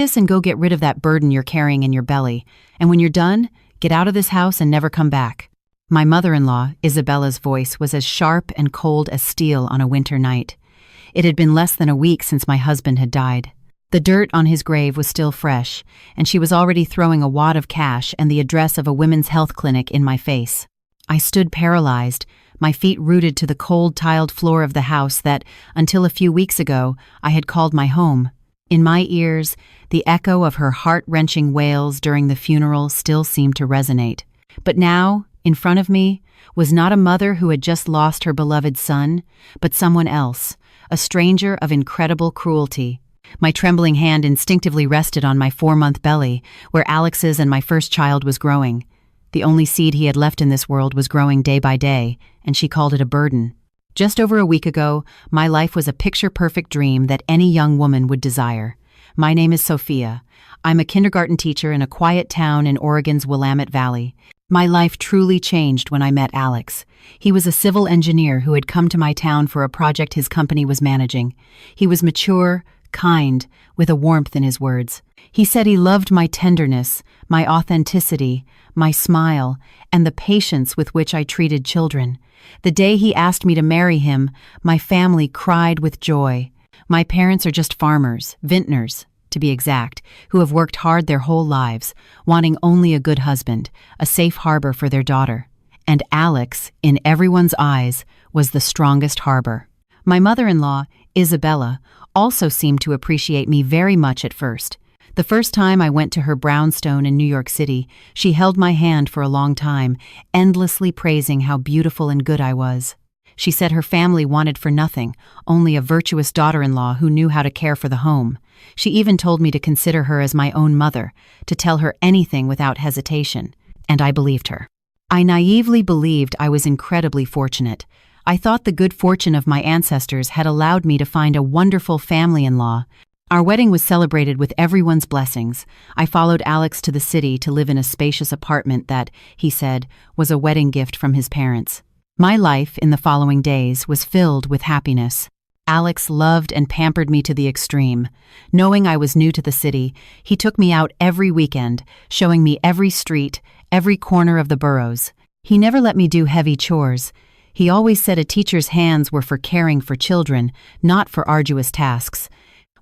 this and go get rid of that burden you're carrying in your belly. And when you're done, get out of this house and never come back." My mother-in-law, Isabella's voice was as sharp and cold as steel on a winter night. It had been less than a week since my husband had died. The dirt on his grave was still fresh, and she was already throwing a wad of cash and the address of a women's health clinic in my face. I stood paralyzed, my feet rooted to the cold tiled floor of the house that, until a few weeks ago, I had called my home. In my ears, the echo of her heart-wrenching wails during the funeral still seemed to resonate. But now, in front of me, was not a mother who had just lost her beloved son, but someone else, a stranger of incredible cruelty. My trembling hand instinctively rested on my 4-month belly, where Alex's and my first child was growing. The only seed he had left in this world was growing day by day, and she called it a burden. Just over a week ago, my life was a picture-perfect dream that any young woman would desire. My name is Sophia. I'm a kindergarten teacher in a quiet town in Oregon's Willamette Valley. My life truly changed when I met Alex. He was a civil engineer who had come to my town for a project his company was managing. He was mature, kind, with a warmth in his words. He said he loved my tenderness, my authenticity, my smile, and the patience with which I treated children. The day he asked me to marry him, my family cried with joy. My parents are just farmers, vintners, to be exact, who have worked hard their whole lives, wanting only a good husband, a safe harbor for their daughter. And Alex, in everyone's eyes, was the strongest harbor. My mother-in-law, Isabella, also seemed to appreciate me very much at first. The first time I went to her brownstone in New York City, she held my hand for a long time, endlessly praising how beautiful and good I was. She said her family wanted for nothing, only a virtuous daughter-in-law who knew how to care for the home. She even told me to consider her as my own mother, to tell her anything without hesitation, and I believed her. I naively believed I was incredibly fortunate. I thought the good fortune of my ancestors had allowed me to find a wonderful family-in-law. Our wedding was celebrated with everyone's blessings. I followed Alex to the city to live in a spacious apartment that, he said, was a wedding gift from his parents. My life in the following days was filled with happiness. Alex loved and pampered me to the extreme. Knowing I was new to the city, he took me out every weekend, showing me every street, every corner of the boroughs. He never let me do heavy chores. He always said a teacher's hands were for caring for children, not for arduous tasks.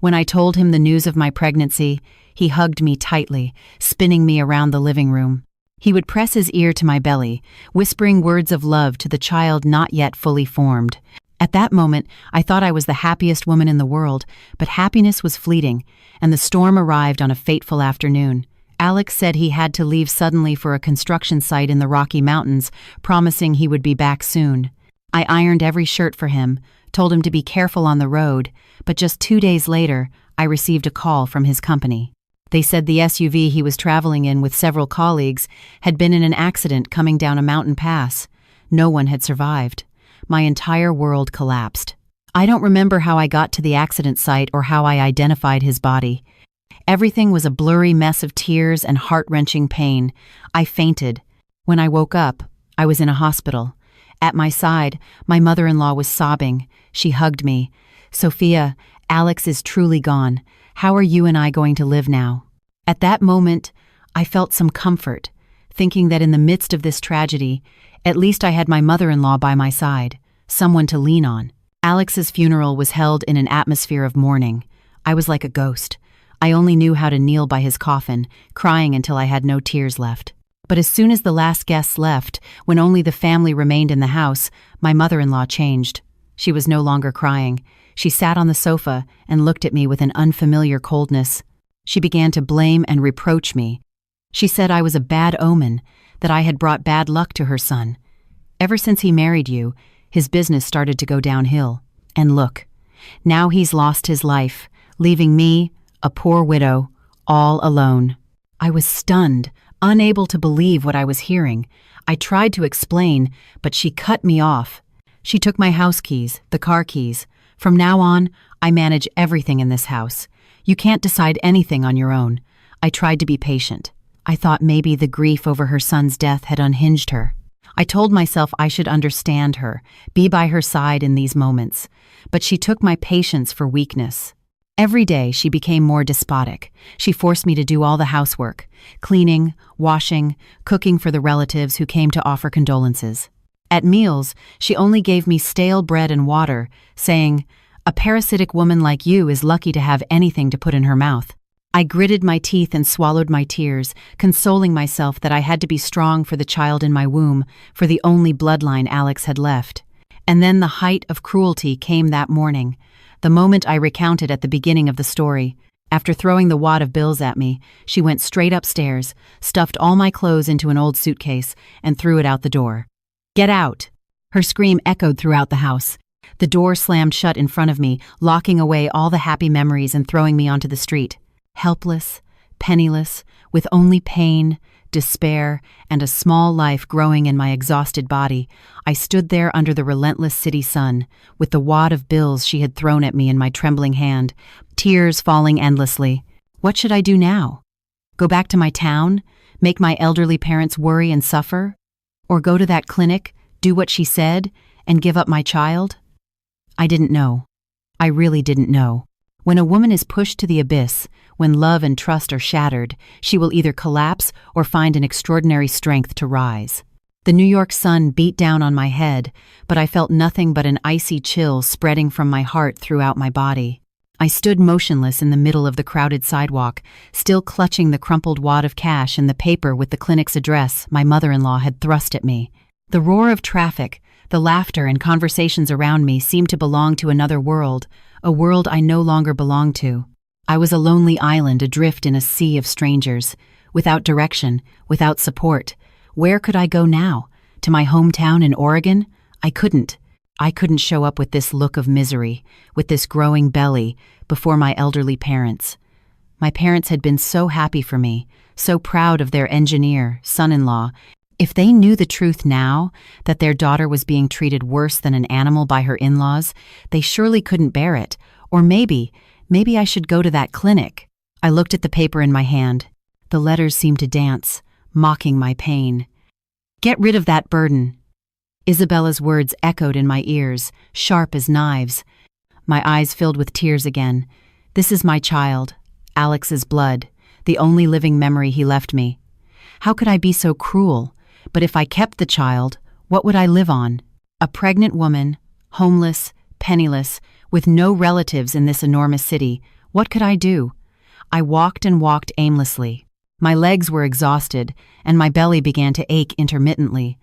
When I told him the news of my pregnancy, he hugged me tightly, spinning me around the living room. He would press his ear to my belly, whispering words of love to the child not yet fully formed. At that moment, I thought I was the happiest woman in the world, but happiness was fleeting, and the storm arrived on a fateful afternoon. Alex said he had to leave suddenly for a construction site in the Rocky Mountains, promising he would be back soon. I ironed every shirt for him, told him to be careful on the road, but just 2 days later, I received a call from his company. They said the SUV he was traveling in with several colleagues had been in an accident coming down a mountain pass. No one had survived. My entire world collapsed. I don't remember how I got to the accident site or how I identified his body. Everything was a blurry mess of tears and heart-wrenching pain. I fainted. When I woke up, I was in a hospital. At my side, my mother-in-law was sobbing. She hugged me. "Sophia, Alex is truly gone. How are you and I going to live now?" At that moment, I felt some comfort, thinking that in the midst of this tragedy, at least I had my mother-in-law by my side, someone to lean on. Alex's funeral was held in an atmosphere of mourning. I was like a ghost. I only knew how to kneel by his coffin, crying until I had no tears left. But as soon as the last guests left, when only the family remained in the house, my mother-in-law changed. She was no longer crying. She sat on the sofa and looked at me with an unfamiliar coldness. She began to blame and reproach me. She said I was a bad omen, that I had brought bad luck to her son. Ever since he married you, his business started to go downhill. And look, now he's lost his life, leaving me, a poor widow, all alone. I was stunned, unable to believe what I was hearing. I tried to explain, but she cut me off. She took my house keys, the car keys. From now on, I manage everything in this house. You can't decide anything on your own. I tried to be patient. I thought maybe the grief over her son's death had unhinged her. I told myself I should understand her, be by her side in these moments. But she took my patience for weakness. Every day she became more despotic. She forced me to do all the housework, cleaning, washing, cooking for the relatives who came to offer condolences. At meals, she only gave me stale bread and water, saying, "A parasitic woman like you is lucky to have anything to put in her mouth." I gritted my teeth and swallowed my tears, consoling myself that I had to be strong for the child in my womb, for the only bloodline Alex had left. And then the height of cruelty came that morning, the moment I recounted at the beginning of the story. After throwing the wad of bills at me, she went straight upstairs, stuffed all my clothes into an old suitcase, and threw it out the door. "Get out!" Her scream echoed throughout the house. The door slammed shut in front of me, locking away all the happy memories and throwing me onto the street. Helpless, penniless, with only pain, despair, and a small life growing in my exhausted body, I stood there under the relentless city sun, with the wad of bills she had thrown at me in my trembling hand, tears falling endlessly. What should I do now? Go back to my town? Make my elderly parents worry and suffer? Or go to that clinic, do what she said, and give up my child? I didn't know. I really didn't know. When a woman is pushed to the abyss, when love and trust are shattered, she will either collapse or find an extraordinary strength to rise. The New York sun beat down on my head, but I felt nothing but an icy chill spreading from my heart throughout my body. I stood motionless in the middle of the crowded sidewalk, still clutching the crumpled wad of cash and the paper with the clinic's address my mother-in-law had thrust at me. The roar of traffic, the laughter and conversations around me seemed to belong to another world, a world I no longer belonged to. I was a lonely island adrift in a sea of strangers, without direction, without support. Where could I go now? To my hometown in Oregon? I couldn't. I couldn't show up with this look of misery, with this growing belly, before my elderly parents. My parents had been so happy for me, so proud of their engineer, son-in-law. If they knew the truth now, that their daughter was being treated worse than an animal by her in-laws, they surely couldn't bear it. Or maybe I should go to that clinic. I looked at the paper in my hand. The letters seemed to dance, mocking my pain. "Get rid of that burden." Isabella's words echoed in my ears, sharp as knives. My eyes filled with tears again. This is my child, Alex's blood, the only living memory he left me. How could I be so cruel? But if I kept the child, what would I live on? A pregnant woman, homeless, penniless, with no relatives in this enormous city. What could I do? I walked and walked aimlessly. My legs were exhausted, and my belly began to ache intermittently.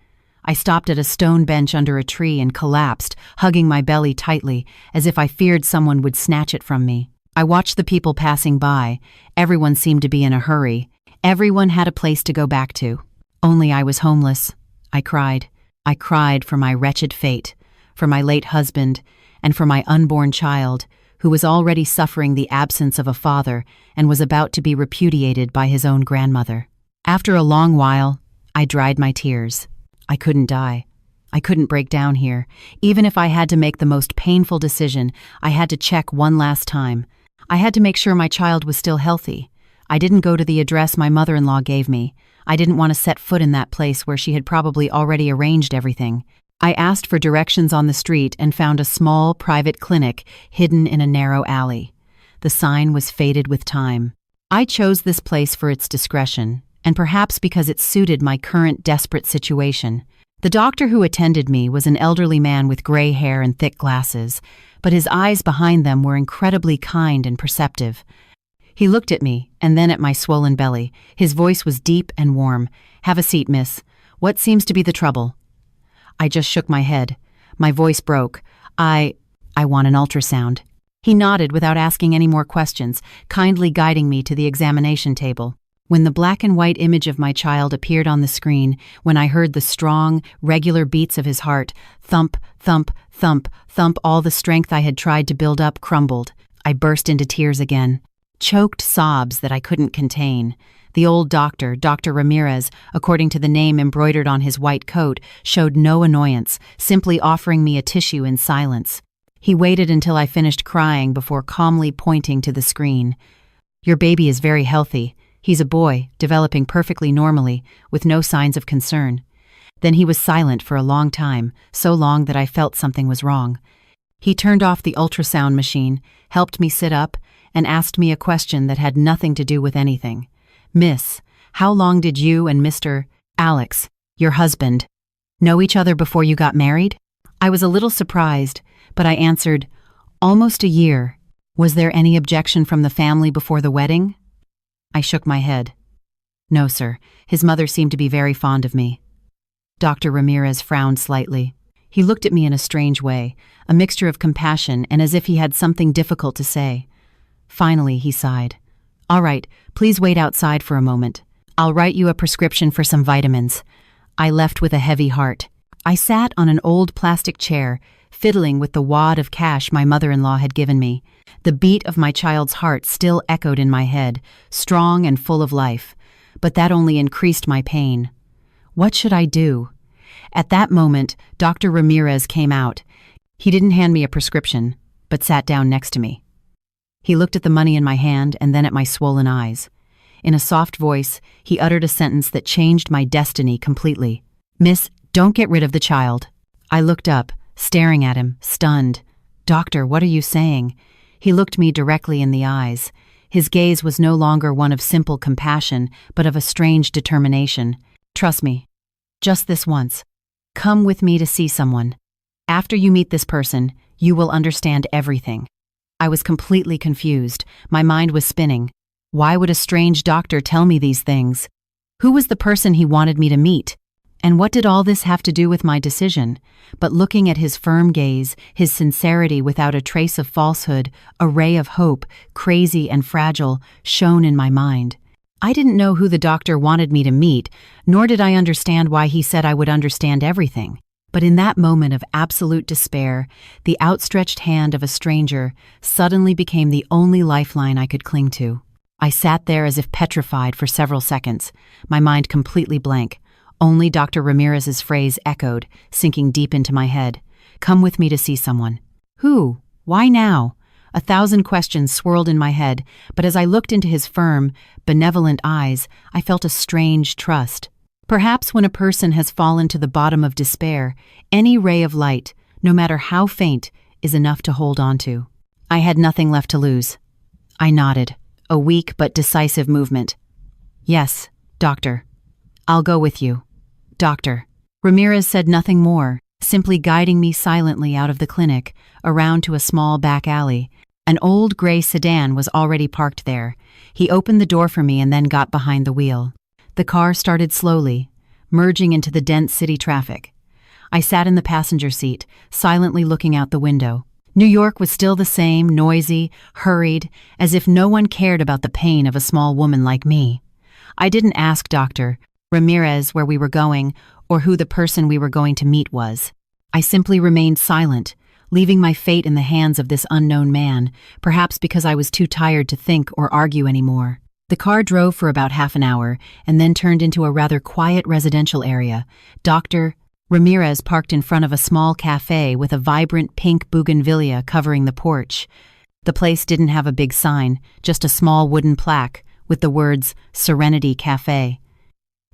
I stopped at a stone bench under a tree and collapsed, hugging my belly tightly, as if I feared someone would snatch it from me. I watched the people passing by. Everyone seemed to be in a hurry. Everyone had a place to go back to. Only I was homeless. I cried. I cried for my wretched fate, for my late husband, and for my unborn child, who was already suffering the absence of a father and was about to be repudiated by his own grandmother. After a long while, I dried my tears. I couldn't die. I couldn't break down here. Even if I had to make the most painful decision, I had to check one last time. I had to make sure my child was still healthy. I didn't go to the address my mother-in-law gave me. I didn't want to set foot in that place where she had probably already arranged everything. I asked for directions on the street and found a small private clinic hidden in a narrow alley. The sign was faded with time. I chose this place for its discretion, and perhaps because it suited my current desperate situation. The doctor who attended me was an elderly man with gray hair and thick glasses, but his eyes behind them were incredibly kind and perceptive. He looked at me, and then at my swollen belly. His voice was deep and warm. "Have a seat, miss. What seems to be the trouble?" I just shook my head. My voice broke. I want an ultrasound." He nodded without asking any more questions, kindly guiding me to the examination table. When the black and white image of my child appeared on the screen, when I heard the strong, regular beats of his heart, thump, thump, thump, thump, all the strength I had tried to build up crumbled. I burst into tears again. Choked sobs that I couldn't contain. The old doctor, Dr. Ramirez, according to the name embroidered on his white coat, showed no annoyance, simply offering me a tissue in silence. He waited until I finished crying before calmly pointing to the screen. "Your baby is very healthy. He's a boy, developing perfectly normally, with no signs of concern." Then he was silent for a long time, so long that I felt something was wrong. He turned off the ultrasound machine, helped me sit up, and asked me a question that had nothing to do with anything. "Miss, how long did you and Mr. Alex, your husband, know each other before you got married?" I was a little surprised, but I answered, "Almost a year." "Was there any objection from the family before the wedding?" I shook my head. "No, sir. His mother seemed to be very fond of me." Dr. Ramirez frowned slightly. He looked at me in a strange way, a mixture of compassion and as if he had something difficult to say. Finally, he sighed. "All right, please wait outside for a moment. I'll write you a prescription for some vitamins." I left with a heavy heart. I sat on an old plastic chair, fiddling with the wad of cash my mother-in-law had given me. The beat of my child's heart still echoed in my head, strong and full of life, but that only increased my pain. What should I do? At that moment, Dr. Ramirez came out. He didn't hand me a prescription, but sat down next to me. He looked at the money in my hand and then at my swollen eyes. In a soft voice, he uttered a sentence that changed my destiny completely. "Miss, don't get rid of the child." I looked up, staring at him, stunned. "Doctor, what are you saying?" He looked me directly in the eyes. His gaze was no longer one of simple compassion, but of a strange determination. "Trust me. Just this once. Come with me to see someone. After you meet this person, you will understand everything." I was completely confused. My mind was spinning. Why would a strange doctor tell me these things? Who was the person he wanted me to meet? And what did all this have to do with my decision? But looking at his firm gaze, his sincerity without a trace of falsehood, a ray of hope, crazy and fragile, shone in my mind. I didn't know who the doctor wanted me to meet, nor did I understand why he said I would understand everything. But in that moment of absolute despair, the outstretched hand of a stranger suddenly became the only lifeline I could cling to. I sat there as if petrified for several seconds, my mind completely blank. Only Dr. Ramirez's phrase echoed, sinking deep into my head. "Come with me to see someone." Who? Why now? 1,000 questions swirled in my head, but as I looked into his firm, benevolent eyes, I felt a strange trust. Perhaps when a person has fallen to the bottom of despair, any ray of light, no matter how faint, is enough to hold on to. I had nothing left to lose. I nodded, a weak but decisive movement. "Yes, doctor. I'll go with you." "Doctor." Ramirez said nothing more, simply guiding me silently out of the clinic, around to a small back alley. An old gray sedan was already parked there. He opened the door for me and then got behind the wheel. The car started slowly, merging into the dense city traffic. I sat in the passenger seat, silently looking out the window. New York was still the same, noisy, hurried, as if no one cared about the pain of a small woman like me. I didn't ask Dr. Ramirez where we were going or who the person we were going to meet was. I simply remained silent, leaving my fate in the hands of this unknown man, perhaps because I was too tired to think or argue anymore. The car drove for about half an hour and then turned into a rather quiet residential area. Dr. Ramirez parked in front of a small cafe with a vibrant pink bougainvillea covering the porch. The place didn't have a big sign, just a small wooden plaque with the words Serenity Cafe.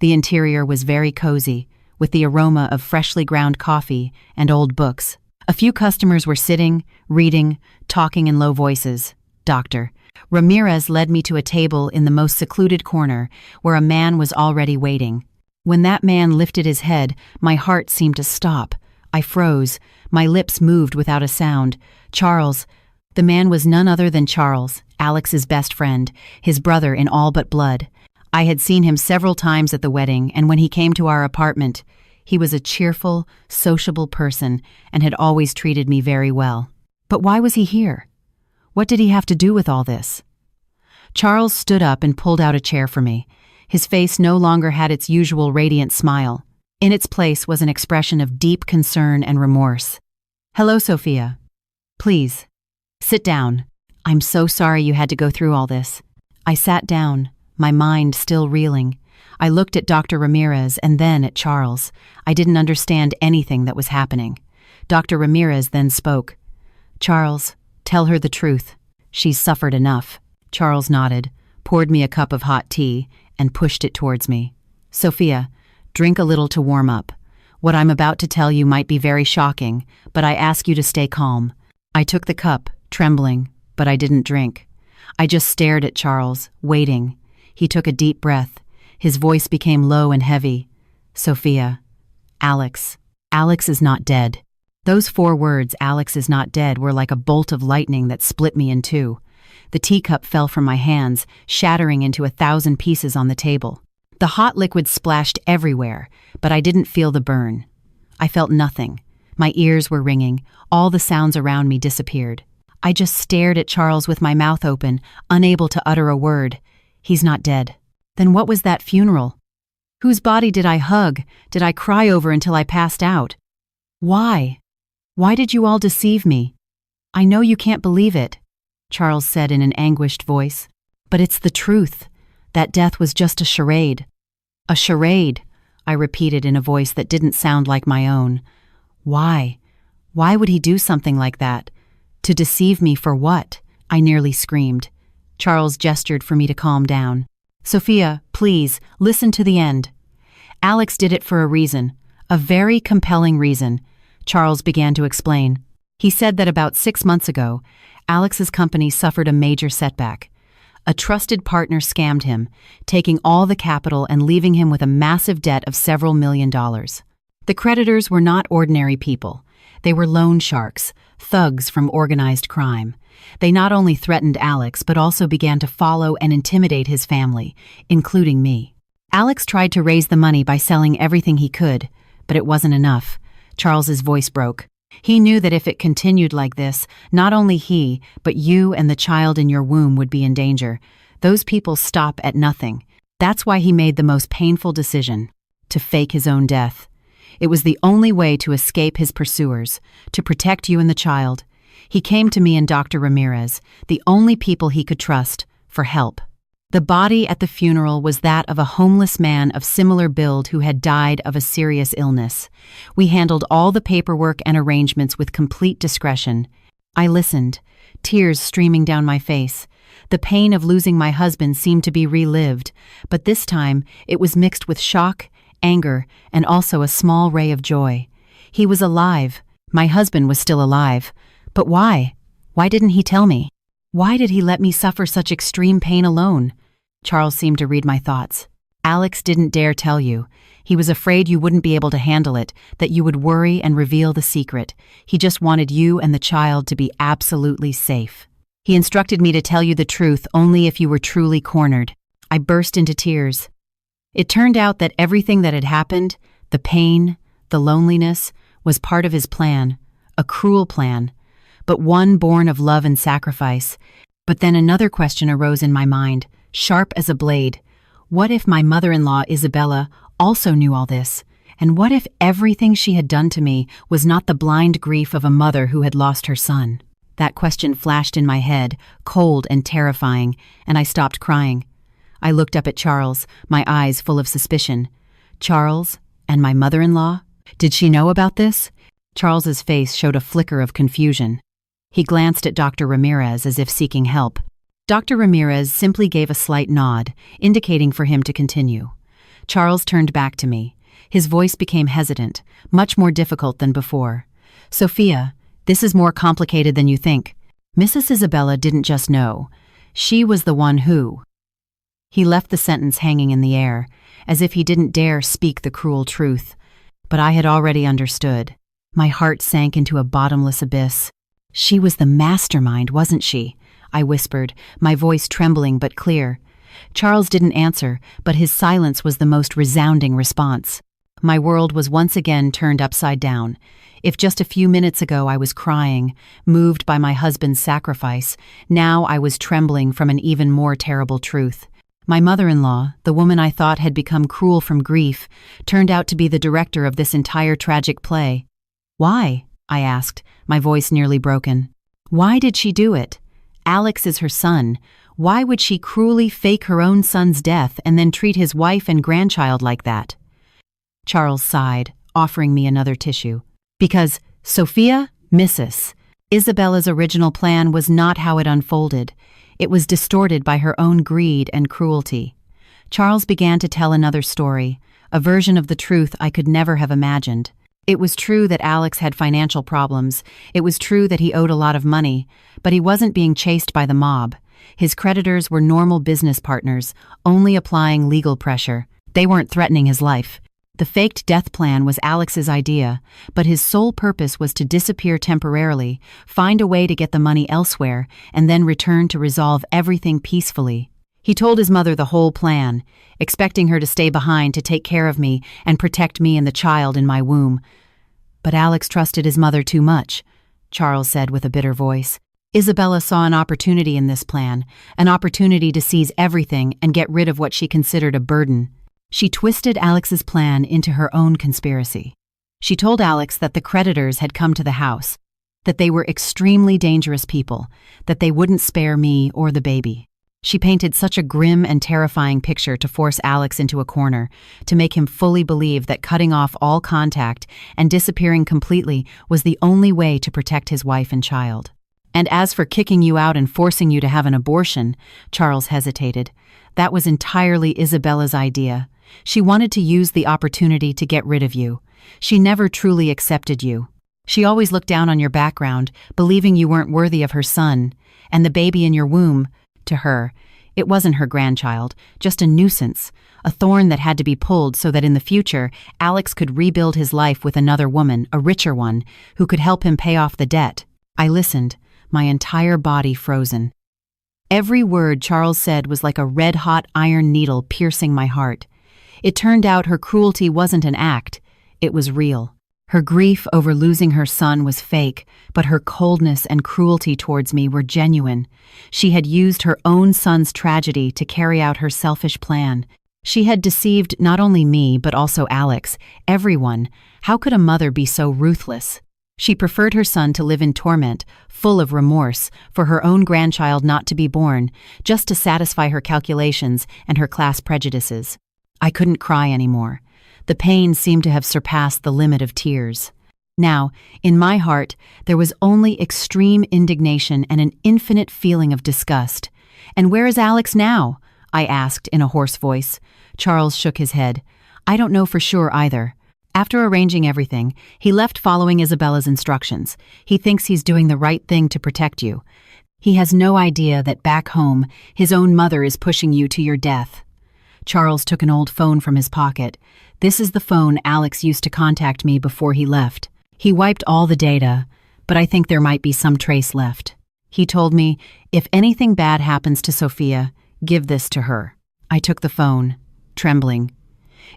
The interior was very cozy, with the aroma of freshly ground coffee and old books. A few customers were sitting, reading, talking in low voices. Dr. Ramirez led me to a table in the most secluded corner, where a man was already waiting. When that man lifted his head, my heart seemed to stop. I froze. My lips moved without a sound. Charles. The man was none other than Charles, Alex's best friend, his brother in all but blood. I had seen him several times at the wedding, and when he came to our apartment, he was a cheerful, sociable person and had always treated me very well. But why was he here? What did he have to do with all this? Charles stood up and pulled out a chair for me. His face no longer had its usual radiant smile. In its place was an expression of deep concern and remorse. "Hello, Sophia. Please, sit down. I'm so sorry you had to go through all this." I sat down, my mind still reeling. I looked at Dr. Ramirez and then at Charles. I didn't understand anything that was happening. Dr. Ramirez then spoke. "Charles, tell her the truth. She's suffered enough." Charles nodded, poured me a cup of hot tea, and pushed it towards me. "Sophia, drink a little to warm up. What I'm about to tell you might be very shocking, but I ask you to stay calm." I took the cup, trembling, but I didn't drink. I just stared at Charles, waiting. He took a deep breath. His voice became low and heavy. Sophia. Alex. Alex is not dead. Those 4 words, Alex is not dead, were like a bolt of lightning that split me in two. The teacup fell from my hands, shattering into 1,000 pieces on the table. The hot liquid splashed everywhere, but I didn't feel the burn. I felt nothing. My ears were ringing. All the sounds around me disappeared. I just stared at Charles with my mouth open, unable to utter a word. He's not dead. Then what was that funeral? Whose body did I hug? Did I cry over until I passed out? Why? Why did you all deceive me? I know you can't believe it, Charles said in an anguished voice. But it's the truth. That death was just a charade. A charade, I repeated in a voice that didn't sound like my own. Why? Why would he do something like that? To deceive me for what? I nearly screamed. Charles gestured for me to calm down. Sophia, please, listen to the end. Alex did it for a reason, a very compelling reason, Charles began to explain. He said that about 6 months ago, Alex's company suffered a major setback. A trusted partner scammed him, taking all the capital and leaving him with a massive debt of several $1,000,000. The creditors were not ordinary people. They were loan sharks, thugs from organized crime. They not only threatened Alex, but also began to follow and intimidate his family, including me. Alex tried to raise the money by selling everything he could, but it wasn't enough. Charles's voice broke. He knew that if it continued like this, not only he, but you and the child in your womb would be in danger. Those people stop at nothing. That's why he made the most painful decision, to fake his own death. It was the only way to escape his pursuers, to protect you and the child. He came to me and Dr. Ramirez, the only people he could trust, for help. The body at the funeral was that of a homeless man of similar build who had died of a serious illness. We handled all the paperwork and arrangements with complete discretion. I listened, tears streaming down my face. The pain of losing my husband seemed to be relived, but this time it was mixed with shock, anger, and also a small ray of joy. He was alive. My husband was still alive. But why? Why didn't he tell me? Why did he let me suffer such extreme pain alone? Charles seemed to read my thoughts. Alex didn't dare tell you. He was afraid you wouldn't be able to handle it, that you would worry and reveal the secret. He just wanted you and the child to be absolutely safe. He instructed me to tell you the truth only if you were truly cornered. I burst into tears. It turned out that everything that had happened, the pain, the loneliness, was part of his plan, a cruel plan, but one born of love and sacrifice. But then another question arose in my mind, sharp as a blade. What if my mother-in-law, Isabella, also knew all this? And what if everything she had done to me was not the blind grief of a mother who had lost her son? That question flashed in my head, cold and terrifying, and I stopped crying. I looked up at Charles, my eyes full of suspicion. Charles? And my mother-in-law? Did she know about this? Charles's face showed a flicker of confusion. He glanced at Dr. Ramirez as if seeking help. Dr. Ramirez simply gave a slight nod, indicating for him to continue. Charles turned back to me. His voice became hesitant, much more difficult than before. Sophia, this is more complicated than you think. Mrs. Isabella didn't just know. She was the one who... He left the sentence hanging in the air, as if he didn't dare speak the cruel truth. But I had already understood. My heart sank into a bottomless abyss. She was the mastermind, wasn't she? I whispered, my voice trembling but clear. Charles didn't answer, but his silence was the most resounding response. My world was once again turned upside down. If just a few minutes ago I was crying, moved by my husband's sacrifice, now I was trembling from an even more terrible truth. My mother-in-law, the woman I thought had become cruel from grief, turned out to be the director of this entire tragic play. Why? I asked, my voice nearly broken. Why did she do it? Alex is her son. Why would she cruelly fake her own son's death and then treat his wife and grandchild like that? Charles sighed, offering me another tissue. Because, Sophia, Mrs. Isabella's original plan was not how it unfolded. It was distorted by her own greed and cruelty. Charles began to tell another story, a version of the truth I could never have imagined. It was true that Alex had financial problems. It was true that he owed a lot of money, but he wasn't being chased by the mob. His creditors were normal business partners, only applying legal pressure. They weren't threatening his life. The faked death plan was Alex's idea, but his sole purpose was to disappear temporarily, find a way to get the money elsewhere, and then return to resolve everything peacefully. He told his mother the whole plan, expecting her to stay behind to take care of me and protect me and the child in my womb. But Alex trusted his mother too much, Charles said with a bitter voice. Isabella saw an opportunity in this plan, an opportunity to seize everything and get rid of what she considered a burden. She twisted Alex's plan into her own conspiracy. She told Alex that the creditors had come to the house, that they were extremely dangerous people, that they wouldn't spare me or the baby. She painted such a grim and terrifying picture to force Alex into a corner, to make him fully believe that cutting off all contact and disappearing completely was the only way to protect his wife and child. And as for kicking you out and forcing you to have an abortion, Charles hesitated. That was entirely Isabella's idea. She wanted to use the opportunity to get rid of you. She never truly accepted you. She always looked down on your background, believing you weren't worthy of her son, and the baby in your womb. To her, it wasn't her grandchild, just a nuisance, a thorn that had to be pulled so that in the future, Alex could rebuild his life with another woman, a richer one, who could help him pay off the debt. I listened, my entire body frozen. Every word Charles said was like a red-hot iron needle piercing my heart. It turned out her cruelty wasn't an act, it was real. Her grief over losing her son was fake, but her coldness and cruelty towards me were genuine. She had used her own son's tragedy to carry out her selfish plan. She had deceived not only me, but also Alex, everyone. How could a mother be so ruthless? She preferred her son to live in torment, full of remorse, for her own grandchild not to be born, just to satisfy her calculations and her class prejudices. I couldn't cry anymore. The pain seemed to have surpassed the limit of tears. Now, in my heart, there was only extreme indignation and an infinite feeling of disgust. "And where is Alex now?" I asked in a hoarse voice. Charles shook his head. "I don't know for sure either. After arranging everything, he left following Isabella's instructions. He thinks he's doing the right thing to protect you. He has no idea that back home, his own mother is pushing you to your death." Charles took an old phone from his pocket. "This is the phone Alex used to contact me before he left. He wiped all the data, but I think there might be some trace left. He told me, if anything bad happens to Sophia, give this to her." I took the phone, trembling.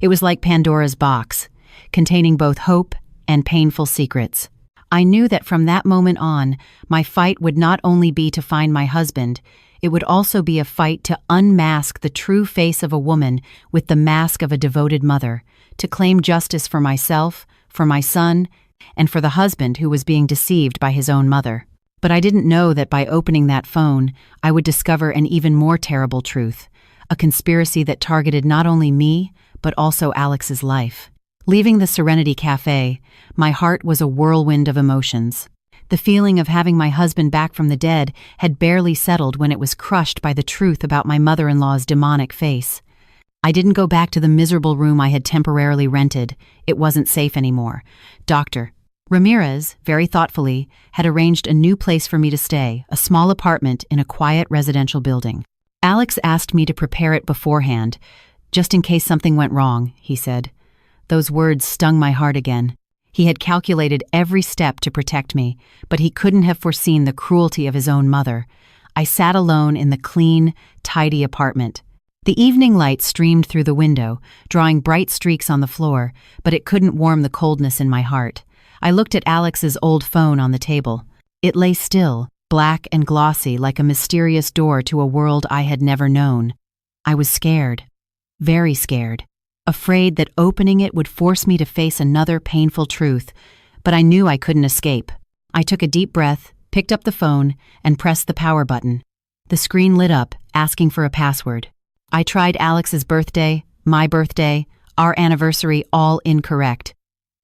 It was like Pandora's box, containing both hope and painful secrets. I knew that from that moment on, my fight would not only be to find my husband, it would also be a fight to unmask the true face of a woman with the mask of a devoted mother, to claim justice for myself, for my son, and for the husband who was being deceived by his own mother. But I didn't know that by opening that phone, I would discover an even more terrible truth, a conspiracy that targeted not only me, but also Alex's life. Leaving the Serenity Cafe, my heart was a whirlwind of emotions. The feeling of having my husband back from the dead had barely settled when it was crushed by the truth about my mother-in-law's demonic face. I didn't go back to the miserable room I had temporarily rented. It wasn't safe anymore. Dr. Ramirez, very thoughtfully, had arranged a new place for me to stay, a small apartment in a quiet residential building. Alex asked me to prepare it beforehand, just in case something went wrong, he said. Those words stung my heart again. He had calculated every step to protect me, but he couldn't have foreseen the cruelty of his own mother. I sat alone in the clean, tidy apartment. The evening light streamed through the window, drawing bright streaks on the floor, but it couldn't warm the coldness in my heart. I looked at Alex's old phone on the table. It lay still, black and glossy like a mysterious door to a world I had never known. I was scared, very scared, afraid that opening it would force me to face another painful truth, but I knew I couldn't escape. I took a deep breath, picked up the phone, and pressed the power button. The screen lit up, asking for a password. I tried Alex's birthday, my birthday, our anniversary, all incorrect.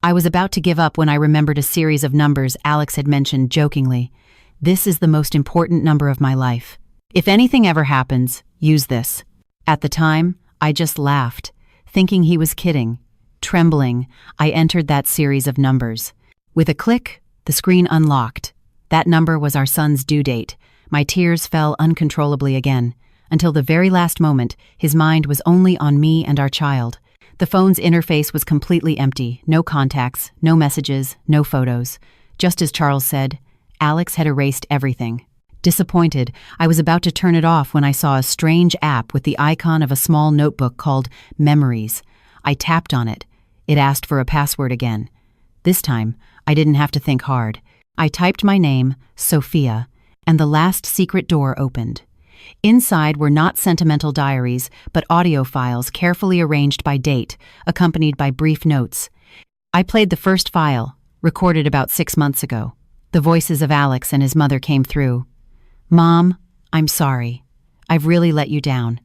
I was about to give up when I remembered a series of numbers Alex had mentioned jokingly. "This is the most important number of my life. If anything ever happens, use this." At the time, I just laughed, thinking he was kidding. Trembling, I entered that series of numbers. With a click, the screen unlocked. That number was our son's due date, My tears fell uncontrollably again. Until the very last moment, his mind was only on me and our child. The phone's interface was completely empty. No contacts, no messages, no photos. Just as Charles said, Alex had erased everything. Disappointed, I was about to turn it off when I saw a strange app with the icon of a small notebook called Memories. I tapped on it. It asked for a password again. This time, I didn't have to think hard. I typed my name, Sophia, and the last secret door opened. Inside were not sentimental diaries, but audio files carefully arranged by date, accompanied by brief notes. I played the first file, recorded about 6 months ago. The voices of Alex and his mother came through. "Mom, I'm sorry. I've really let you down.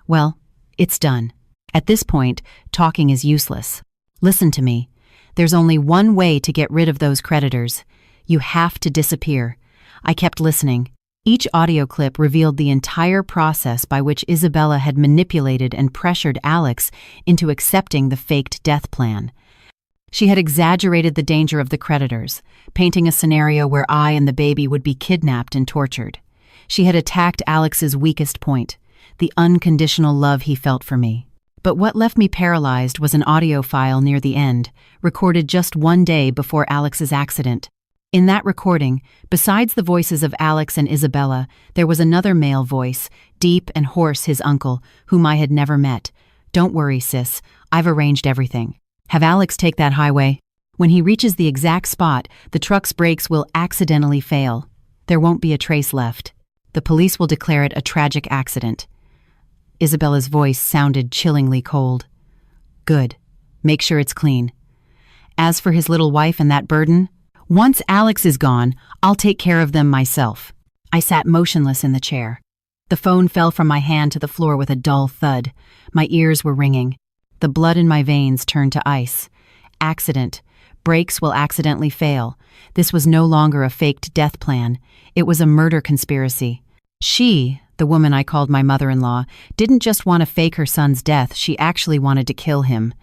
Well, it's done. At this point, talking is useless. Listen to me. There's only one way to get rid of those creditors. You have to disappear." I kept listening. Each audio clip revealed the entire process by which Isabella had manipulated and pressured Alex into accepting the faked death plan. She had exaggerated the danger of the creditors, painting a scenario where I and the baby would be kidnapped and tortured. She had attacked Alex's weakest point, the unconditional love he felt for me. But what left me paralyzed was an audio file near the end, recorded just 1 day before Alex's accident. In that recording, besides the voices of Alex and Isabella, there was another male voice, deep and hoarse, his uncle, whom I had never met. "Don't worry, sis. I've arranged everything. Have Alex take that highway. When he reaches the exact spot, the truck's brakes will accidentally fail. There won't be a trace left. The police will declare it a tragic accident." Isabella's voice sounded chillingly cold. "Good. Make sure it's clean. As for his little wife and that burden, once Alex is gone, I'll take care of them myself." I sat motionless in the chair. The phone fell from my hand to the floor with a dull thud. My ears were ringing. The blood in my veins turned to ice. Accident. Brakes will accidentally fail. This was no longer a faked death plan. It was a murder conspiracy. She, the woman I called my mother-in-law, didn't just want to fake her son's death, she actually wanted to kill him.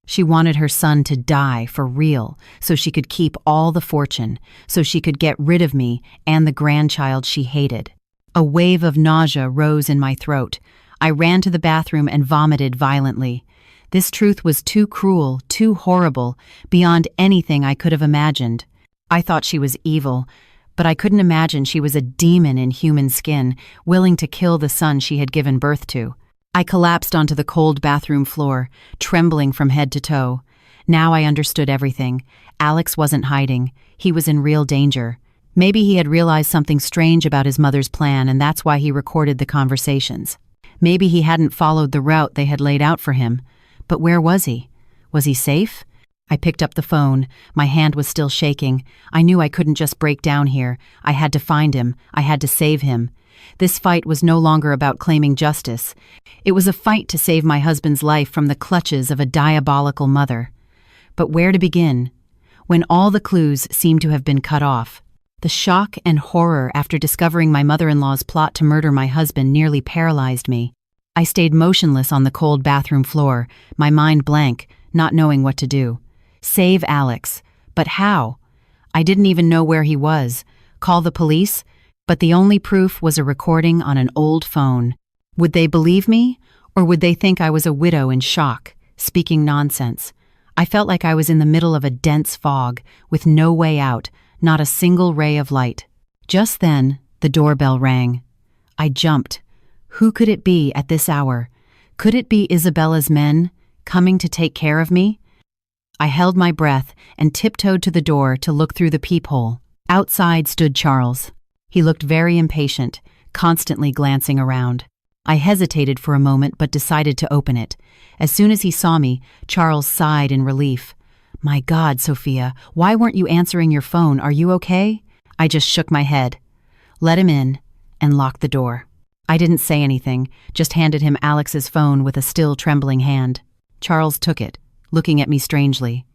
She wanted her son to die for real, so she could keep all the fortune, so she could get rid of me and the grandchild she hated. A wave of nausea rose in my throat. I ran to the bathroom and vomited violently. This truth was too cruel, too horrible, beyond anything I could have imagined. I thought she was evil, but I couldn't imagine she was a demon in human skin, willing to kill the son she had given birth to. I collapsed onto the cold bathroom floor, trembling from head to toe. Now I understood everything. Alex wasn't hiding. He was in real danger. Maybe he had realized something strange about his mother's plan, and that's why he recorded the conversations. Maybe he hadn't followed the route they had laid out for him. But where was he? Was he safe? I picked up the phone. My hand was still shaking. I knew I couldn't just break down here. I had to find him. I had to save him. This fight was no longer about claiming justice. It was a fight to save my husband's life from the clutches of a diabolical mother. But where to begin? When all the clues seemed to have been cut off. The shock and horror after discovering my mother-in-law's plot to murder my husband nearly paralyzed me. I stayed motionless on the cold bathroom floor, my mind blank, not knowing what to do. Save Alex. But how? I didn't even know where he was. Call the police? But the only proof was a recording on an old phone. Would they believe me? Or would they think I was a widow in shock, speaking nonsense? I felt like I was in the middle of a dense fog, with no way out, not a single ray of light. Just then, the doorbell rang. I jumped. Who could it be at this hour? Could it be Isabella's men, coming to take care of me? I held my breath and tiptoed to the door to look through the peephole. Outside stood Charles. He looked very impatient, constantly glancing around. I hesitated for a moment but decided to open it. As soon as he saw me, Charles sighed in relief. "My God, Sophia, why weren't you answering your phone? Are you okay?" I just shook my head, let him in, and locked the door. I didn't say anything, just handed him Alex's phone with a still trembling hand. Charles took it, looking at me strangely.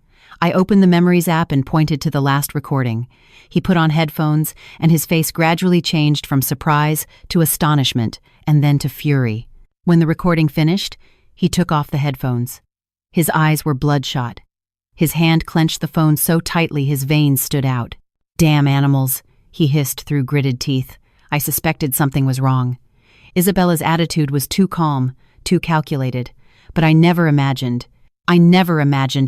I opened the Memories app and pointed to the last recording. He put on headphones, and his face gradually changed from surprise to astonishment, and then to fury. When the recording finished, he took off the headphones. His eyes were bloodshot. His hand clenched the phone so tightly his veins stood out. "Damn animals," he hissed through gritted teeth. I suspected something was wrong. Isabella's attitude was too calm, too calculated, but I never imagined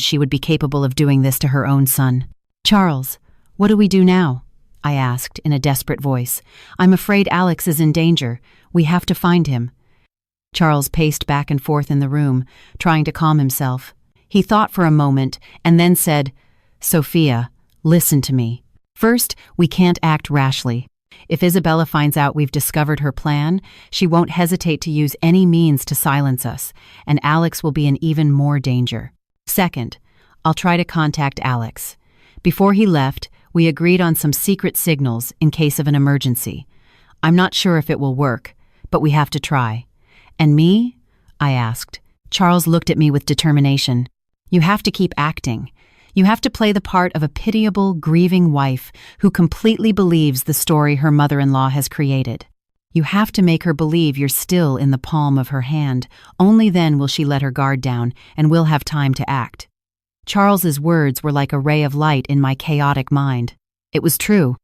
she would be capable of doing this to her own son. "Charles, what do we do now?" I asked in a desperate voice. "I'm afraid Alex is in danger. We have to find him." Charles paced back and forth in the room, trying to calm himself. He thought for a moment and then said, "Sophia, listen to me. First, we can't act rashly. If Isabella finds out we've discovered her plan, she won't hesitate to use any means to silence us, and Alex will be in even more danger. Second, I'll try to contact Alex. Before he left, we agreed on some secret signals in case of an emergency. I'm not sure if it will work, but we have to try." "And me?" I asked. Charles looked at me with determination. "You have to keep acting. You have to play the part of a pitiable, grieving wife who completely believes the story her mother-in-law has created. You have to make her believe you're still in the palm of her hand. Only then will she let her guard down, and we'll have time to act." Charles's words were like a ray of light in my chaotic mind. It was true.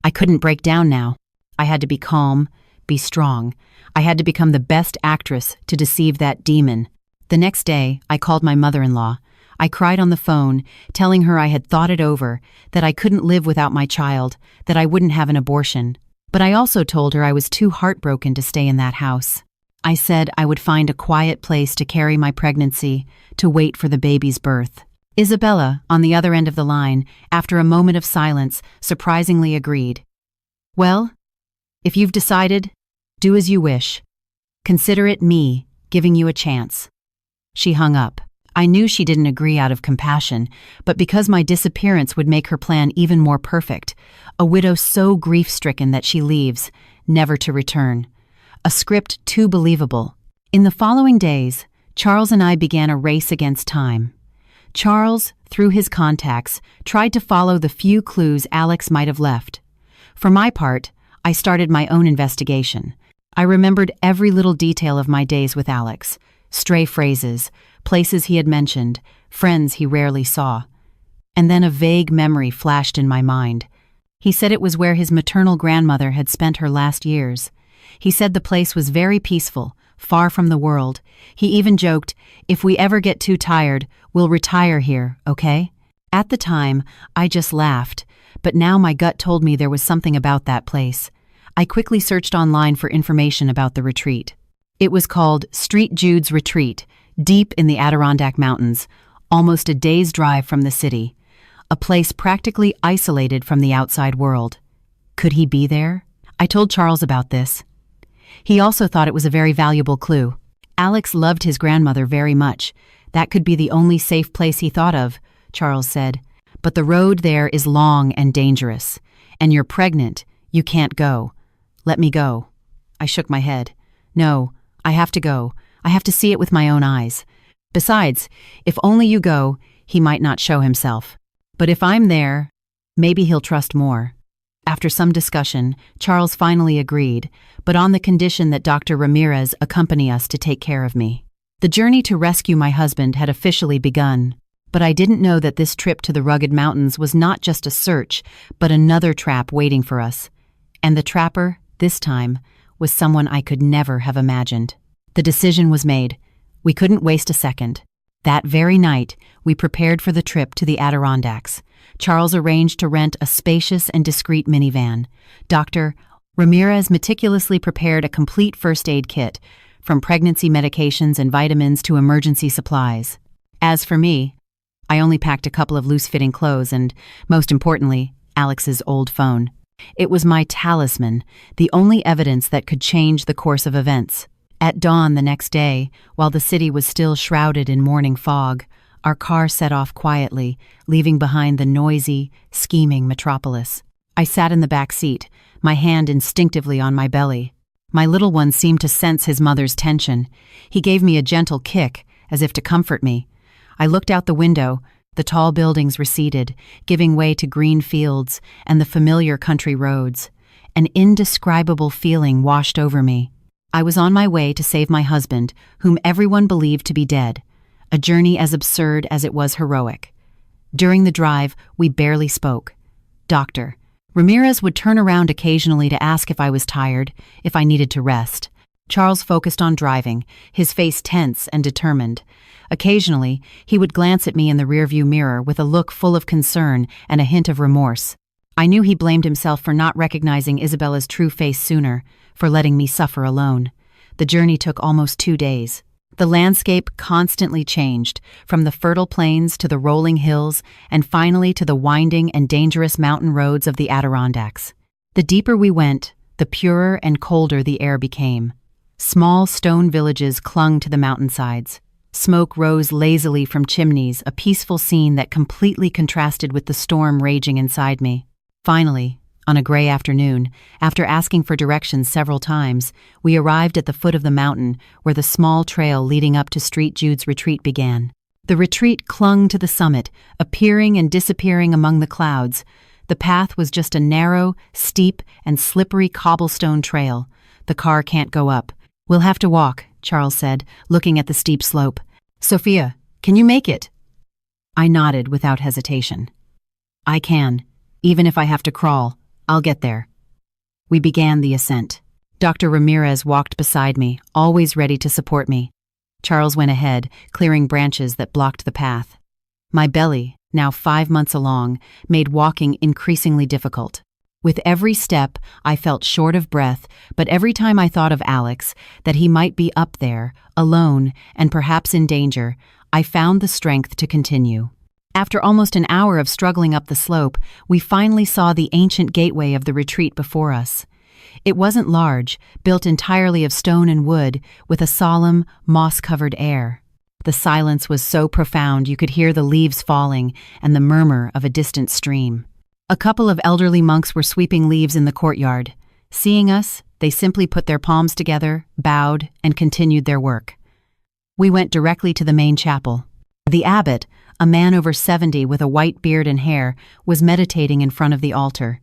I couldn't break down now. I had to be calm, be strong. I had to become the best actress to deceive that demon. The next day, I called my mother-in-law. I cried on the phone, telling her I had thought it over, that I couldn't live without my child, that I wouldn't have an abortion. But I also told her I was too heartbroken to stay in that house. I said I would find a quiet place to carry my pregnancy, to wait for the baby's birth. Isabella, on the other end of the line, after a moment of silence, surprisingly agreed. "Well, if you've decided, do as you wish. Consider it me giving you a chance." She hung up. I knew she didn't agree out of compassion, but because my disappearance would make her plan even more perfect. A widow so grief-stricken that she leaves, never to return. A script too believable. In the following days, Charles and I began a race against time. Charles, through his contacts, tried to follow the few clues Alex might have left. For my part, I started my own investigation. I remembered every little detail of my days with Alex. Stray phrases, places he had mentioned, friends he rarely saw. And then a vague memory flashed in my mind. He said it was where his maternal grandmother had spent her last years. He said the place was very peaceful, far from the world. He even joked, "If we ever get too tired, we'll retire here, okay?" At the time, I just laughed, but now my gut told me there was something about that place. I quickly searched online for information about the retreat. It was called St. Jude's Retreat, deep in the Adirondack Mountains, almost a day's drive from the city, a place practically isolated from the outside world. Could he be there? I told Charles about this. He also thought it was a very valuable clue. Alex loved his grandmother very much. That could be the only safe place he thought of, Charles said. But the road there is long and dangerous. And you're pregnant. You can't go. Let me go. I shook my head. No, I have to go. I have to see it with my own eyes. Besides, if only you go, he might not show himself. But if I'm there, maybe he'll trust more. After some discussion, Charles finally agreed, but on the condition that Dr. Ramirez accompany us to take care of me. The journey to rescue my husband had officially begun, but I didn't know that this trip to the rugged mountains was not just a search, but another trap waiting for us. And the trapper, this time, was someone I could never have imagined. The decision was made. We couldn't waste a second. That very night, we prepared for the trip to the Adirondacks. Charles arranged to rent a spacious and discreet minivan. Dr. Ramirez meticulously prepared a complete first aid kit, from pregnancy medications and vitamins to emergency supplies. As for me, I only packed a couple of loose-fitting clothes and, most importantly, Alex's old phone. It was my talisman, the only evidence that could change the course of events. At dawn the next day, while the city was still shrouded in morning fog, our car set off quietly, leaving behind the noisy, scheming metropolis. I sat in the back seat, my hand instinctively on my belly. My little one seemed to sense his mother's tension. He gave me a gentle kick, as if to comfort me. I looked out the window. The tall buildings receded, giving way to green fields and the familiar country roads. An indescribable feeling washed over me. I was on my way to save my husband, whom everyone believed to be dead, a journey as absurd as it was heroic. During the drive, we barely spoke. Dr. Ramirez would turn around occasionally to ask if I was tired, if I needed to rest. Charles focused on driving, his face tense and determined. Occasionally, he would glance at me in the rearview mirror with a look full of concern and a hint of remorse. I knew he blamed himself for not recognizing Isabella's true face sooner, for letting me suffer alone. The journey took almost 2 days. The landscape constantly changed, from the fertile plains to the rolling hills, and finally to the winding and dangerous mountain roads of the Adirondacks. The deeper we went, the purer and colder the air became. Small stone villages clung to the mountainsides. Smoke rose lazily from chimneys, a peaceful scene that completely contrasted with the storm raging inside me. Finally, on a gray afternoon, after asking for directions several times, we arrived at the foot of the mountain where the small trail leading up to Street Jude's retreat began. The retreat clung to the summit, appearing and disappearing among the clouds. The path was just a narrow, steep, and slippery cobblestone trail. The car can't go up. We'll have to walk, Charles said, looking at the steep slope. Sophia, can you make it? I nodded without hesitation. I can, even if I have to crawl. I'll get there. We began the ascent. Dr. Ramirez walked beside me, always ready to support me. Charles went ahead, clearing branches that blocked the path. My belly, now 5 months along, made walking increasingly difficult. With every step, I felt short of breath, but every time I thought of Alex, that he might be up there, alone, and perhaps in danger, I found the strength to continue. After almost an hour of struggling up the slope, we finally saw the ancient gateway of the retreat before us. It wasn't large, built entirely of stone and wood, with a solemn, moss-covered air. The silence was so profound you could hear the leaves falling and the murmur of a distant stream. A couple of elderly monks were sweeping leaves in the courtyard. Seeing us, they simply put their palms together, bowed, and continued their work. We went directly to the main chapel. The abbot, a man over 70 with a white beard and hair, was meditating in front of the altar.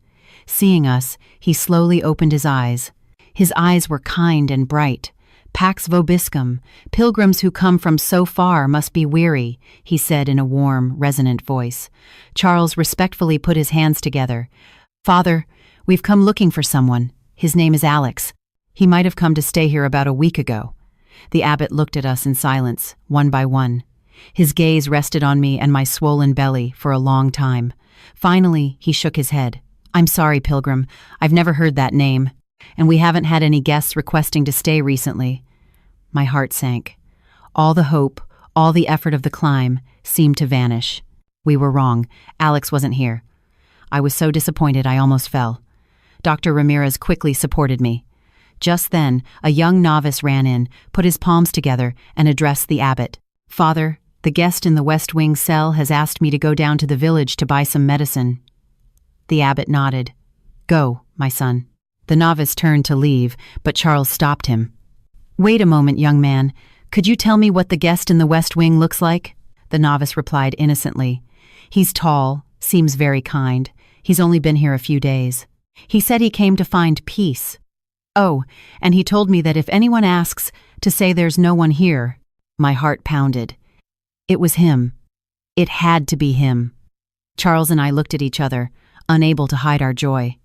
Seeing us, he slowly opened his eyes. His eyes were kind and bright. Pax vobiscum, pilgrims who come from so far must be weary, he said in a warm, resonant voice. Charles respectfully put his hands together. Father, we've come looking for someone. His name is Alex. He might have come to stay here about a week ago. The abbot looked at us in silence, one by one. His gaze rested on me and my swollen belly for a long time. Finally, he shook his head. I'm sorry, pilgrim. I've never heard that name. And we haven't had any guests requesting to stay recently. My heart sank. All the hope, all the effort of the climb seemed to vanish. We were wrong. Alex wasn't here. I was so disappointed I almost fell. Dr. Ramirez quickly supported me. Just then, a young novice ran in, put his palms together, and addressed the abbot. Father, the guest in the West Wing cell has asked me to go down to the village to buy some medicine. The abbot nodded. Go, my son. The novice turned to leave, but Charles stopped him. Wait a moment, young man. Could you tell me what the guest in the West Wing looks like? The novice replied innocently. He's tall, seems very kind. He's only been here a few days. He said he came to find peace. Oh, and he told me that if anyone asks, to say there's no one here. My heart pounded. It was him. It had to be him. Charles and I looked at each other, unable to hide our joy.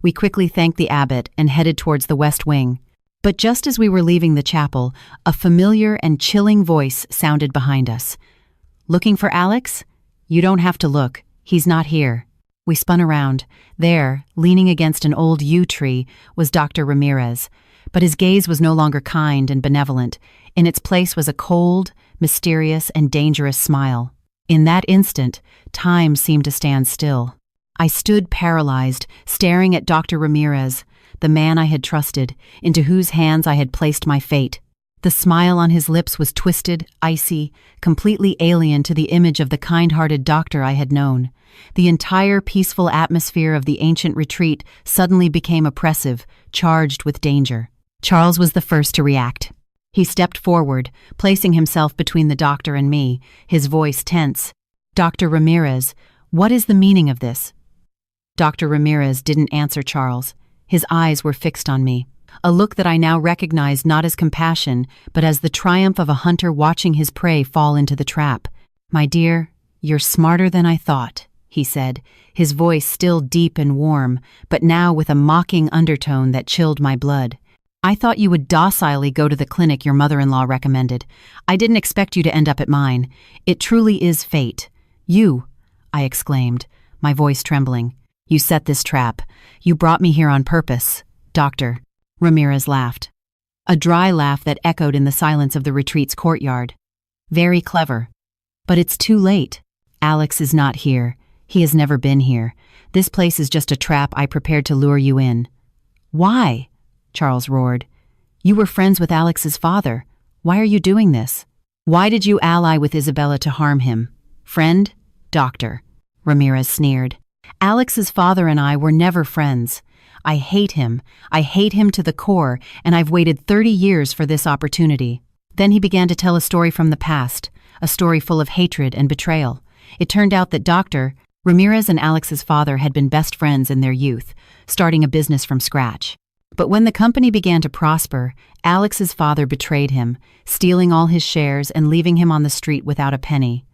We quickly thanked the abbot and headed towards the West Wing. But just as we were leaving the chapel, a familiar and chilling voice sounded behind us. Looking for Alex? You don't have to look. He's not here. We spun around. There, leaning against an old yew tree, was Dr. Ramirez. But his gaze was no longer kind and benevolent. In its place was a cold, mysterious, and dangerous smile. In that instant, time seemed to stand still. I stood paralyzed, staring at Dr. Ramirez, the man I had trusted, into whose hands I had placed my fate. The smile on his lips was twisted, icy, completely alien to the image of the kind-hearted doctor I had known. The entire peaceful atmosphere of the ancient retreat suddenly became oppressive, charged with danger. Charles was the first to react. He stepped forward, placing himself between the doctor and me, his voice tense. Dr. Ramirez, what is the meaning of this? Dr. Ramirez didn't answer Charles. His eyes were fixed on me, a look that I now recognized not as compassion, but as the triumph of a hunter watching his prey fall into the trap. My dear, you're smarter than I thought, he said, his voice still deep and warm, but now with a mocking undertone that chilled my blood. I thought you would docilely go to the clinic your mother-in-law recommended. I didn't expect you to end up at mine. It truly is fate. You, I exclaimed, my voice trembling. You set this trap. You brought me here on purpose. Doctor. Ramirez laughed. A dry laugh that echoed in the silence of the retreat's courtyard. Very clever. But it's too late. Alex is not here. He has never been here. This place is just a trap I prepared to lure you in. Why? Charles roared. You were friends with Alex's father. Why are you doing this? Why did you ally with Isabella to harm him? Friend? Doctor. Ramirez sneered. Alex's father and I were never friends. I hate him. I hate him to the core, and I've waited 30 years for this opportunity. Then he began to tell a story from the past, a story full of hatred and betrayal. It turned out that Dr. Ramirez and Alex's father had been best friends in their youth, starting a business from scratch. But when the company began to prosper, Alex's father betrayed him, stealing all his shares and leaving him on the street without a penny.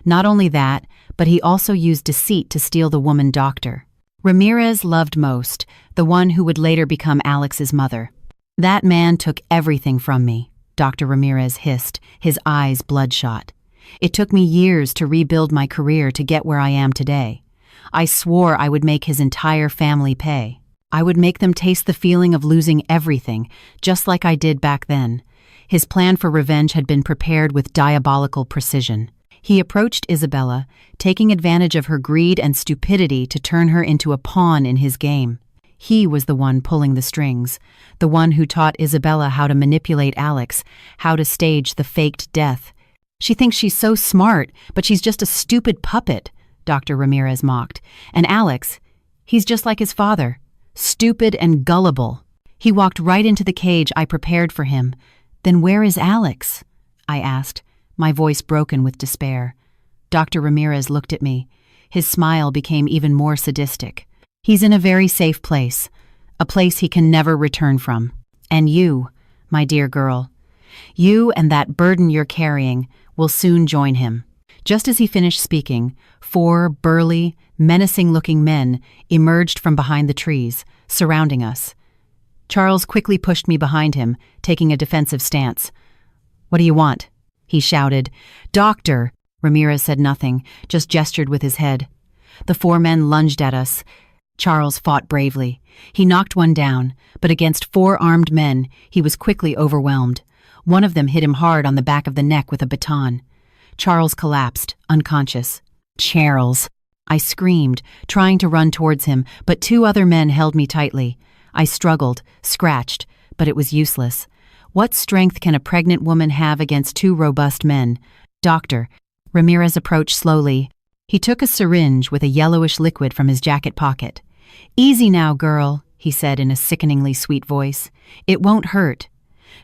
Not only that, but he also used deceit to steal the woman Doctor Ramirez loved most, the one who would later become Alex's mother. That man took everything from me, Dr. Ramirez hissed, his eyes bloodshot. It took me years to rebuild my career to get where I am today. I swore I would make his entire family pay. I would make them taste the feeling of losing everything, just like I did back then. His plan for revenge had been prepared with diabolical precision. He approached Isabella, taking advantage of her greed and stupidity to turn her into a pawn in his game. He was the one pulling the strings, the one who taught Isabella how to manipulate Alex, how to stage the faked death. She thinks she's so smart, but she's just a stupid puppet, Dr. Ramirez mocked. And Alex, he's just like his father. Stupid and gullible. He walked right into the cage I prepared for him. Then where is Alex? I asked, my voice broken with despair. Dr. Ramirez looked at me. His smile became even more sadistic. He's in a very safe place, a place he can never return from. And you, my dear girl, you and that burden you're carrying will soon join him. Just as he finished speaking, 4 burly, menacing-looking men emerged from behind the trees, surrounding us. Charles quickly pushed me behind him, taking a defensive stance. What do you want? He shouted. Doctor! Ramirez said nothing, just gestured with his head. The 4 men lunged at us. Charles fought bravely. He knocked one down, but against 4 armed men, he was quickly overwhelmed. One of them hit him hard on the back of the neck with a baton. Charles collapsed, unconscious. Charles! I screamed, trying to run towards him, but 2 other men held me tightly. I struggled, scratched, but it was useless. What strength can a pregnant woman have against 2 robust men? Doctor. Ramirez approached slowly. He took a syringe with a yellowish liquid from his jacket pocket. Easy now, girl, he said in a sickeningly sweet voice. It won't hurt.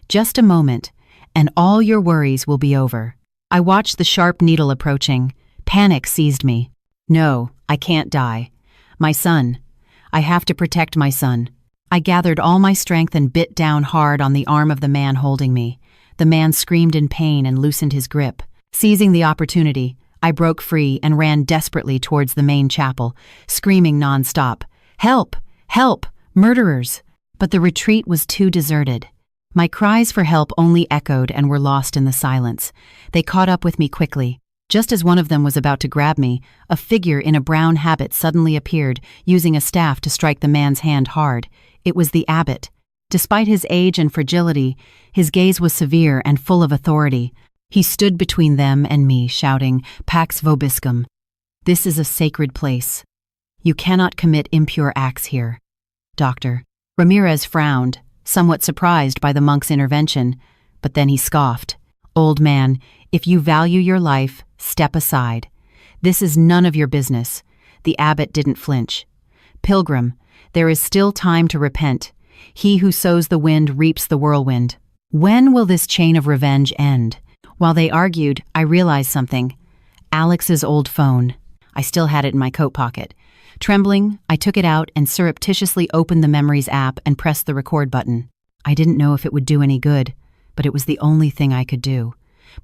Just a moment, and all your worries will be over. I watched the sharp needle approaching. Panic seized me. No, I can't die. My son. I have to protect my son. I gathered all my strength and bit down hard on the arm of the man holding me. The man screamed in pain and loosened his grip. Seizing the opportunity, I broke free and ran desperately towards the main chapel, screaming nonstop, "Help! Help! Murderers!" But the retreat was too deserted. My cries for help only echoed and were lost in the silence. They caught up with me quickly. Just as one of them was about to grab me, a figure in a brown habit suddenly appeared, using a staff to strike the man's hand hard. It was the abbot. Despite his age and fragility, his gaze was severe and full of authority. He stood between them and me, shouting, "Pax vobiscum." This is a sacred place. You cannot commit impure acts here. Doctor. Ramirez frowned, somewhat surprised by the monk's intervention, but then he scoffed. Old man, if you value your life, step aside. This is none of your business. The abbot didn't flinch. Pilgrim, there is still time to repent. He who sows the wind reaps the whirlwind. When will this chain of revenge end? While they argued, I realized something. Alex's old phone. I still had it in my coat pocket. Trembling, I took it out and surreptitiously opened the Memories app and pressed the record button. I didn't know if it would do any good, but it was the only thing I could do.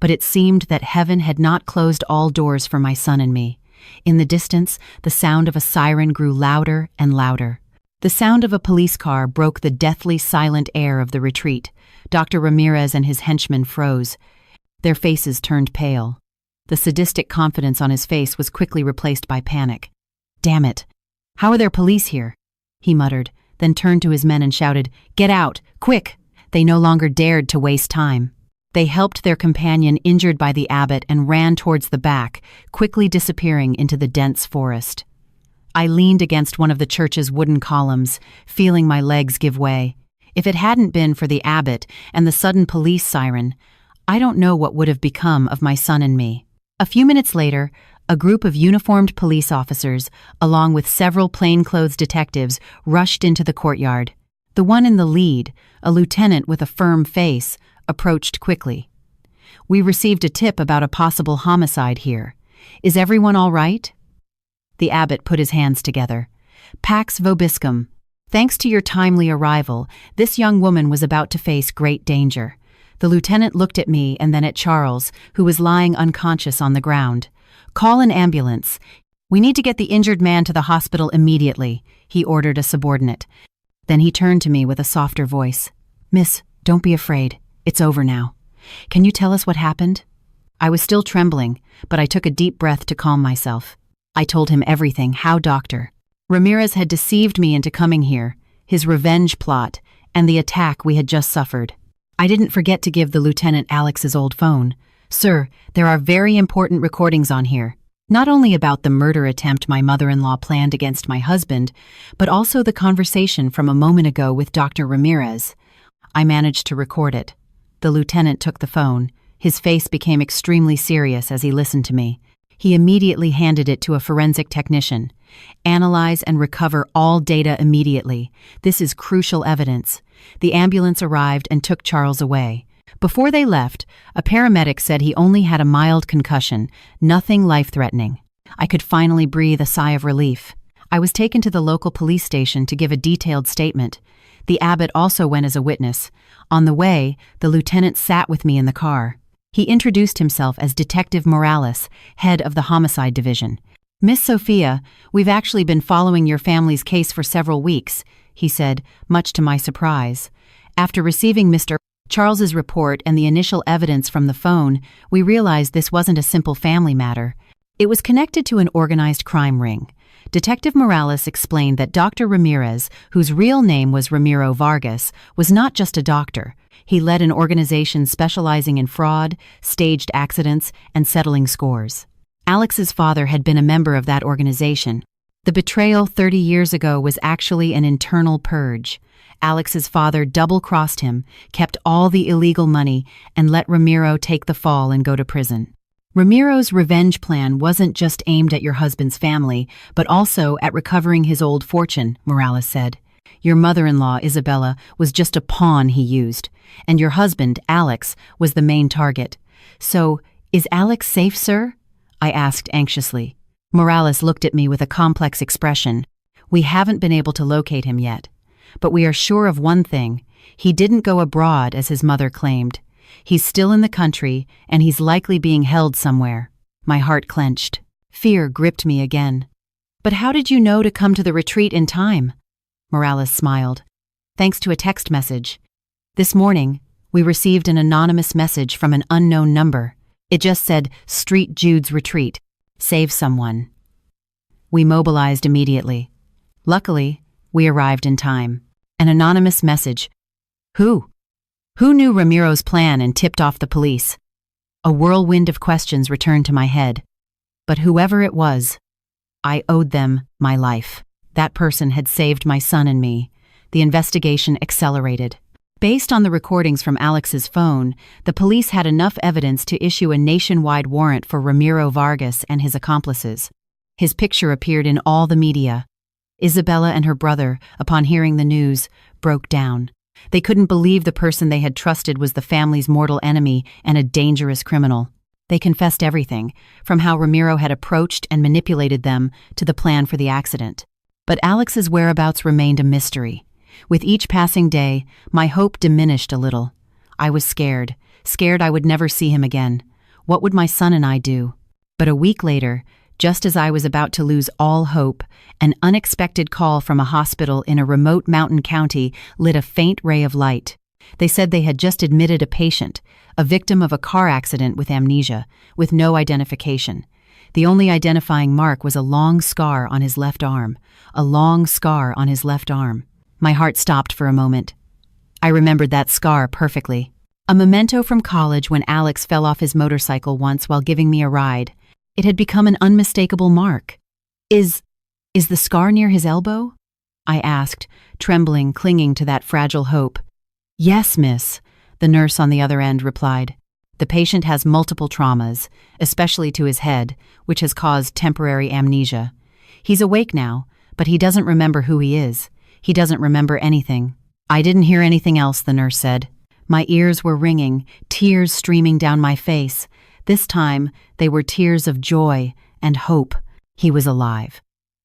But it seemed that heaven had not closed all doors for my son and me. In the distance, the sound of a siren grew louder and louder. The sound of a police car broke the deathly silent air of the retreat. Dr. Ramirez and his henchmen froze. Their faces turned pale. The sadistic confidence on his face was quickly replaced by panic. "Damn it! How are there police here?" he muttered, then turned to his men and shouted, "Get out! Quick!" They no longer dared to waste time. They helped their companion injured by the abbot and ran towards the back, quickly disappearing into the dense forest. I leaned against one of the church's wooden columns, feeling my legs give way. If it hadn't been for the abbot and the sudden police siren, I don't know what would have become of my son and me. A few minutes later, a group of uniformed police officers, along with several plainclothes detectives, rushed into the courtyard. The one in the lead, a lieutenant with a firm face, approached quickly. "We received a tip about a possible homicide here. Is everyone all right?" The abbot put his hands together. "Pax vobiscum. Thanks to your timely arrival, this young woman was about to face great danger." The lieutenant looked at me and then at Charles, who was lying unconscious on the ground. "Call an ambulance. We need to get the injured man to the hospital immediately," he ordered a subordinate. Then he turned to me with a softer voice. "Miss, don't be afraid. It's over now. Can you tell us what happened?" I was still trembling, but I took a deep breath to calm myself. I told him everything, how Dr. Ramirez had deceived me into coming here, his revenge plot, and the attack we had just suffered. I didn't forget to give the lieutenant Alex's old phone. "Sir, there are very important recordings on here. Not only about the murder attempt my mother-in-law planned against my husband, but also the conversation from a moment ago with Dr. Ramirez." I managed to record it. The lieutenant took the phone. His face became extremely serious as he listened to me. He immediately handed it to a forensic technician. "Analyze and recover all data immediately. This is crucial evidence." The ambulance arrived and took Charles away. Before they left, a paramedic said he only had a mild concussion, nothing life-threatening. I could finally breathe a sigh of relief. I was taken to the local police station to give a detailed statement. The abbot also went as a witness. On the way, the lieutenant sat with me in the car. He introduced himself as Detective Morales, head of the Homicide Division. "Miss Sophia, we've actually been following your family's case for several weeks," he said, much to my surprise. "After receiving Mr. Charles's report and the initial evidence from the phone, we realized this wasn't a simple family matter. It was connected to an organized crime ring." Detective Morales explained that Dr. Ramirez, whose real name was Ramiro Vargas, was not just a doctor. He led an organization specializing in fraud, staged accidents, and settling scores. Alex's father had been a member of that organization. The betrayal 30 years ago was actually an internal purge. Alex's father double-crossed him, kept all the illegal money, and let Ramiro take the fall and go to prison. Ramiro's revenge plan wasn't just aimed at your husband's family, but also at recovering his old fortune, Morales said. Your mother-in-law, Isabella, was just a pawn he used, and your husband, Alex, was the main target. "So, is Alex safe, sir?" I asked anxiously. Morales looked at me with a complex expression. "We haven't been able to locate him yet. But we are sure of one thing. He didn't go abroad, as his mother claimed. He's still in the country, and he's likely being held somewhere." My heart clenched. Fear gripped me again. "But how did you know to come to the retreat in time?" Morales smiled. "Thanks to a text message. This morning, we received an anonymous message from an unknown number. It just said, 'Street Jude's Retreat. Save someone.' We mobilized immediately. Luckily, we arrived in time. An anonymous message. Who? Who knew Ramiro's plan and tipped off the police? A whirlwind of questions returned to my head. But whoever it was, I owed them my life. That person had saved my son and me. The investigation accelerated. Based on the recordings from Alex's phone, the police had enough evidence to issue a nationwide warrant for Ramiro Vargas and his accomplices. His picture appeared in all the media. Isabella and her brother, upon hearing the news, broke down. They couldn't believe the person they had trusted was the family's mortal enemy and a dangerous criminal. They confessed everything, from how Ramiro had approached and manipulated them to the plan for the accident. But Alex's whereabouts remained a mystery. With each passing day, my hope diminished a little. I was scared I would never see him again. What would my son and I do? But a week later, Just as I was about to lose all hope, an unexpected call from a hospital in a remote mountain county lit a faint ray of light. They said they had just admitted a patient, a victim of a car accident with amnesia, with no identification. The only identifying mark was a long scar on his left arm. A long scar on his left arm. My heart stopped for a moment. I remembered that scar perfectly. A memento from college when Alex fell off his motorcycle once while giving me a ride. It had become an unmistakable mark. Is the scar near his elbow? I asked, trembling, clinging to that fragile hope. Yes, miss, the nurse on the other end replied. The patient has multiple traumas, especially to his head, which has caused temporary amnesia. He's awake now, but he doesn't remember who he is. He doesn't remember anything. I didn't hear anything else, the nurse said. My ears were ringing, tears streaming down my face. This time, they were tears of joy and hope. He was alive.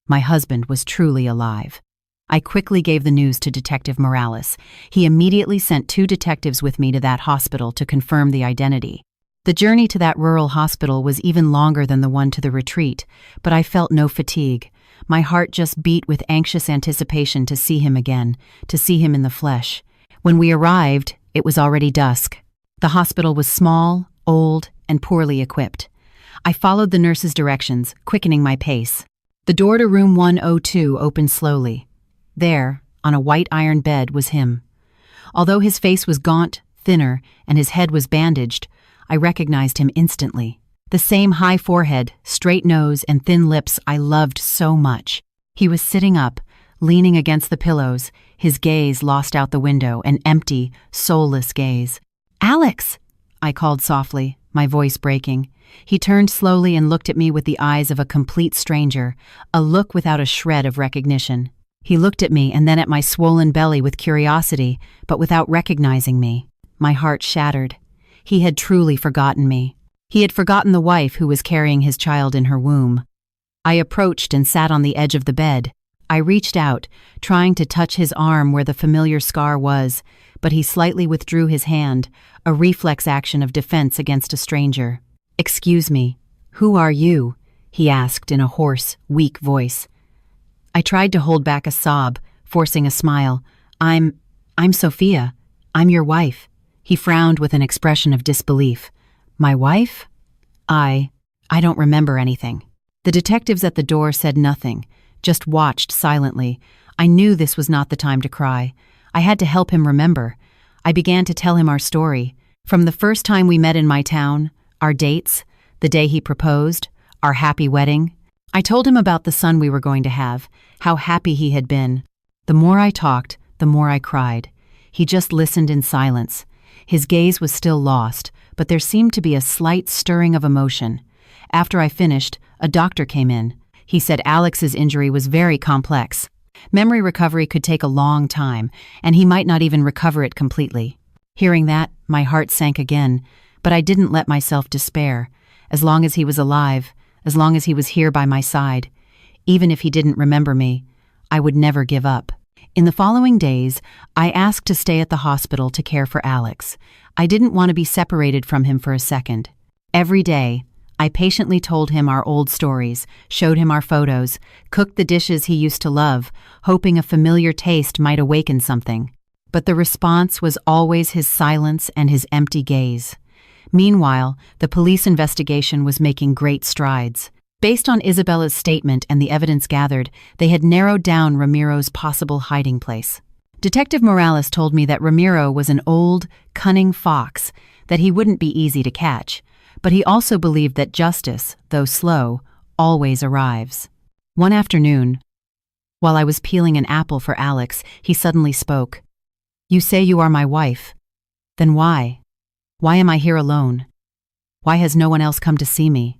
My husband was truly alive. I quickly gave the news to Detective Morales. He immediately sent 2 detectives with me to that hospital to confirm the identity. The journey to that rural hospital was even longer than the one to the retreat, but I felt no fatigue. My heart just beat with anxious anticipation to see him again, to see him in the flesh. When we arrived, it was already dusk. The hospital was small, old, and poorly equipped. I followed the nurse's directions, quickening my pace. The door to room 102 opened slowly. There, on a white iron bed, was him. Although his face was gaunt, thinner, and his head was bandaged, I recognized him instantly. The same high forehead, straight nose, and thin lips I loved so much. He was sitting up, leaning against the pillows, his gaze lost out the window, an empty, soulless gaze. "Alex!" I called softly, my voice breaking. He turned slowly and looked at me with the eyes of a complete stranger, a look without a shred of recognition. He looked at me and then at my swollen belly with curiosity, but without recognizing me. My heart shattered. He had truly forgotten me. He had forgotten the wife who was carrying his child in her womb. I approached and sat on the edge of the bed. I reached out, trying to touch his arm where the familiar scar was, but he slightly withdrew his hand, a reflex action of defense against a stranger. "Excuse me, who are you?" he asked in a hoarse, weak voice. I tried to hold back a sob, forcing a smile. I'm Sophia. I'm your wife." He frowned with an expression of disbelief. "My wife? I don't remember anything." The detectives at the door said nothing, just watched silently. I knew this was not the time to cry. I had to help him remember. I began to tell him our story. From the first time we met in my town, our dates, the day he proposed, our happy wedding. I told him about the son we were going to have, how happy he had been. The more I talked, the more I cried. He just listened in silence. His gaze was still lost, but there seemed to be a slight stirring of emotion. After I finished, a doctor came in. He said Alex's injury was very complex. Memory recovery could take a long time, and he might not even recover it completely. Hearing that, my heart sank again, but I didn't let myself despair. As long as he was alive, as long as he was here by my side, even if he didn't remember me, I would never give up. In the following days, I asked to stay at the hospital to care for Alex. I didn't want to be separated from him for a second. Every day, I patiently told him our old stories, showed him our photos, cooked the dishes he used to love, hoping a familiar taste might awaken something. But the response was always his silence and his empty gaze. Meanwhile, the police investigation was making great strides. Based on Isabella's statement and the evidence gathered, they had narrowed down Ramiro's possible hiding place. Detective Morales told me that Ramiro was an old, cunning fox, that he wouldn't be easy to catch, but he also believed that justice, though slow, always arrives. One afternoon, while I was peeling an apple for Alex, he suddenly spoke. "You say you are my wife. Then why? Why am I here alone? Why has no one else come to see me?"